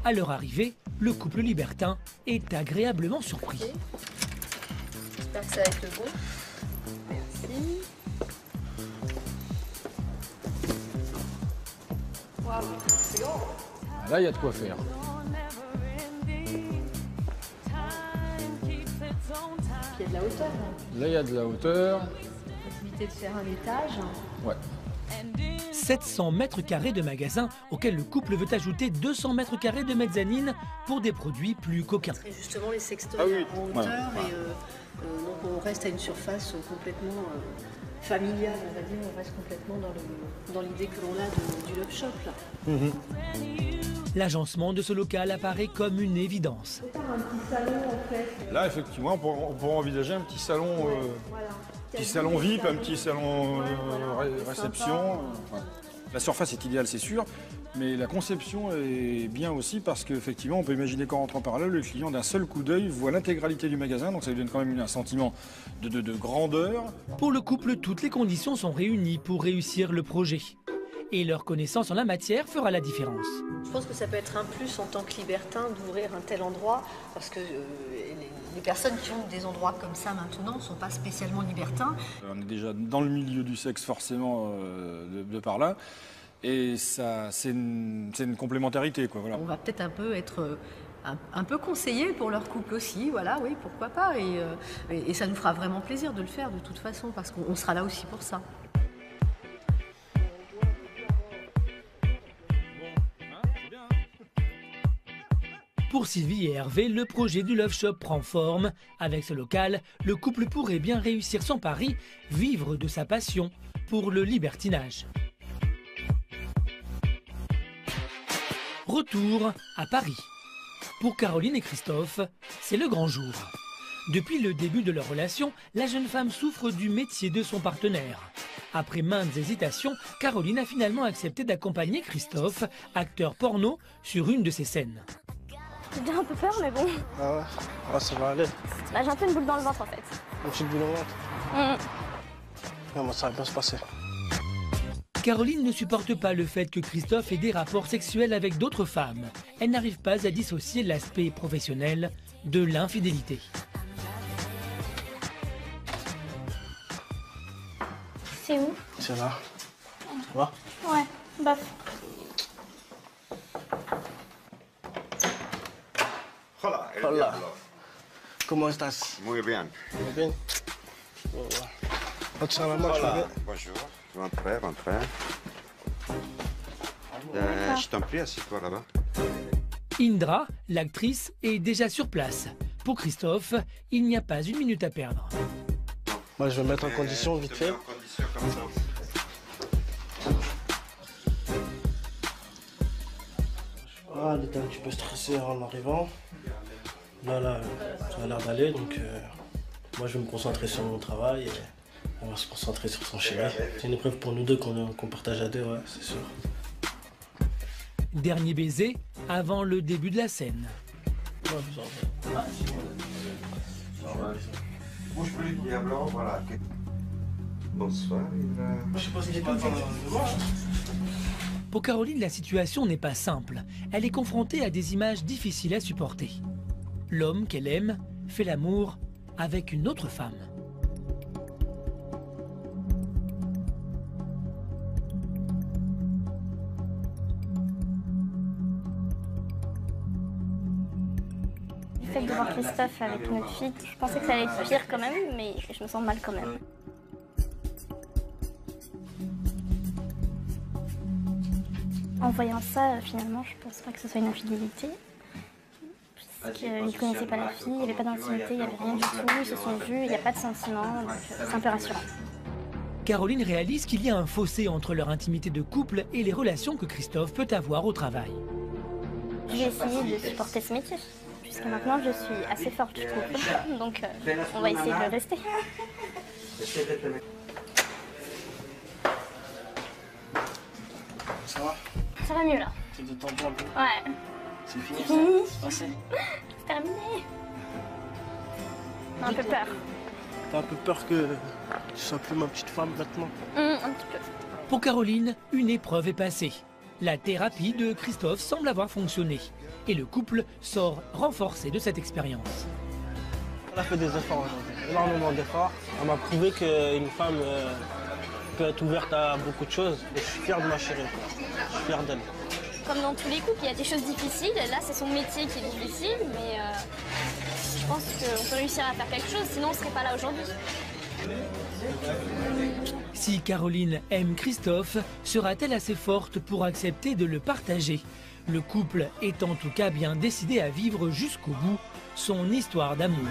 À leur arrivée, le couple libertin est agréablement surpris. J'espère que ça va être le bon. Merci. Waouh, c'est grand. Là, il y a de quoi faire. Il y a de la hauteur. Là, il y a de la hauteur. Possibilité de faire un étage. Ouais. 700 mètres carrés de magasin auquel le couple veut ajouter 200 mètres carrés de mezzanine pour des produits plus coquins. Et justement les sextoys en hauteur voilà. Et donc on reste à une surface complètement familiale, on va dire, on reste complètement dans l'idée que l'on a du love shop là. L'agencement de ce local apparaît comme une évidence. On peut faire un petit salon en fait. Là effectivement on pourrait envisager un petit salon. Voilà. Petit salon VIP, un petit salon réception. La surface est idéale, c'est sûr. Mais la conception est bien aussi parce qu'effectivement, on peut imaginer qu'en rentrant par là, le client d'un seul coup d'œil voit l'intégralité du magasin, donc ça lui donne quand même un sentiment de grandeur. Pour le couple, toutes les conditions sont réunies pour réussir le projet. Et leur connaissance en la matière fera la différence. Je pense que ça peut être un plus en tant que libertin d'ouvrir un tel endroit, parce que les personnes qui ont des endroits comme ça maintenant ne sont pas spécialement libertins. On est déjà dans le milieu du sexe forcément de par là. Et ça, c'est une complémentarité, quoi. Voilà. On va peut-être un peu être un peu conseillé pour leur couple aussi, voilà, oui, pourquoi pas. Et ça nous fera vraiment plaisir de le faire de toute façon, parce qu'on sera là aussi pour ça. Pour Sylvie et Hervé, le projet du Love Shop prend forme. Avec ce local, le couple pourrait bien réussir son pari, vivre de sa passion pour le libertinage. Retour à Paris. Pour Caroline et Christophe, c'est le grand jour. Depuis le début de leur relation, la jeune femme souffre du métier de son partenaire. Après maintes hésitations, Caroline a finalement accepté d'accompagner Christophe, acteur porno, sur une de ses scènes. J'ai bien un peu peur, mais bon. Ah ouais, ah, ça va aller. Bah, j'ai un peu une boule dans le ventre en fait. Une petite boule dans le ventre. Non, moi, ça va bien se passer. Caroline ne supporte pas le fait que Christophe ait des rapports sexuels avec d'autres femmes. Elle n'arrive pas à dissocier l'aspect professionnel de l'infidélité. C'est où? C'est là. Ça va? Ouais, bof. Hola, Hola. ¿Cómo estás? Muy bien. Muy bien. Hola. Bonjour. Rentrez. Je t'en prie, assieds-toi là-bas. Indra, l'actrice, est déjà sur place. Pour Christophe, il n'y a pas une minute à perdre. Moi, je vais me mettre en condition vite fait. Ah, elle était un petit peu stressée en arrivant. Là, ça a l'air d'aller, donc moi je vais me concentrer sur mon travail et on va se concentrer sur son chéri. C'est une épreuve pour nous deux qu'on partage à deux, ouais, c'est sûr. Dernier baiser avant le début de la scène. Bouge plus, diablo, voilà. Bonsoir. Je sais pas si j'ai pas le temps de manger. Pour Caroline, la situation n'est pas simple. Elle est confrontée à des images difficiles à supporter. L'homme qu'elle aime fait l'amour avec une autre femme. Le fait de voir Christophe avec une autre fille, je pensais que ça allait être pire quand même, mais je me sens mal quand même. En voyant ça, finalement, je pense pas que ce soit une infidélité. Puisqu'ils ne connaissaient pas la fille, il n'y avait pas d'intimité, il n'y avait rien du tout, ils se sont vus, il n'y a pas de sentiment, donc c'est un peu rassurant. Caroline réalise qu'il y a un fossé entre leur intimité de couple et les relations que Christophe peut avoir au travail. Je vais essayer de supporter ce métier. Jusqu'à maintenant, je suis assez forte, je trouve. Donc, on va essayer de rester. Ça va? Ça va mieux là. Tu te tends un peu? Ouais. C'est fini? C'est fini. C'est passé? C'est terminé. J'ai un peu peur. T'as un peu peur que tu sois plus ma petite femme maintenant? Un petit peu. Pour Caroline, une épreuve est passée. La thérapie de Christophe semble avoir fonctionné. Et le couple sort renforcé de cette expérience. Elle a fait des efforts aujourd'hui, énormément d'efforts. Elle m'a prouvé qu'une femme peut être ouverte à beaucoup de choses. Et je suis fier de ma chérie, quoi. Je suis fier d'elle. Comme dans tous les couples, il y a des choses difficiles. Là, c'est son métier qui est difficile, mais je pense qu'on peut réussir à faire quelque chose, sinon on ne serait pas là aujourd'hui. Si Caroline aime Christophe, sera-t-elle assez forte pour accepter de le partager? Le couple est en tout cas bien décidé à vivre jusqu'au bout son histoire d'amour.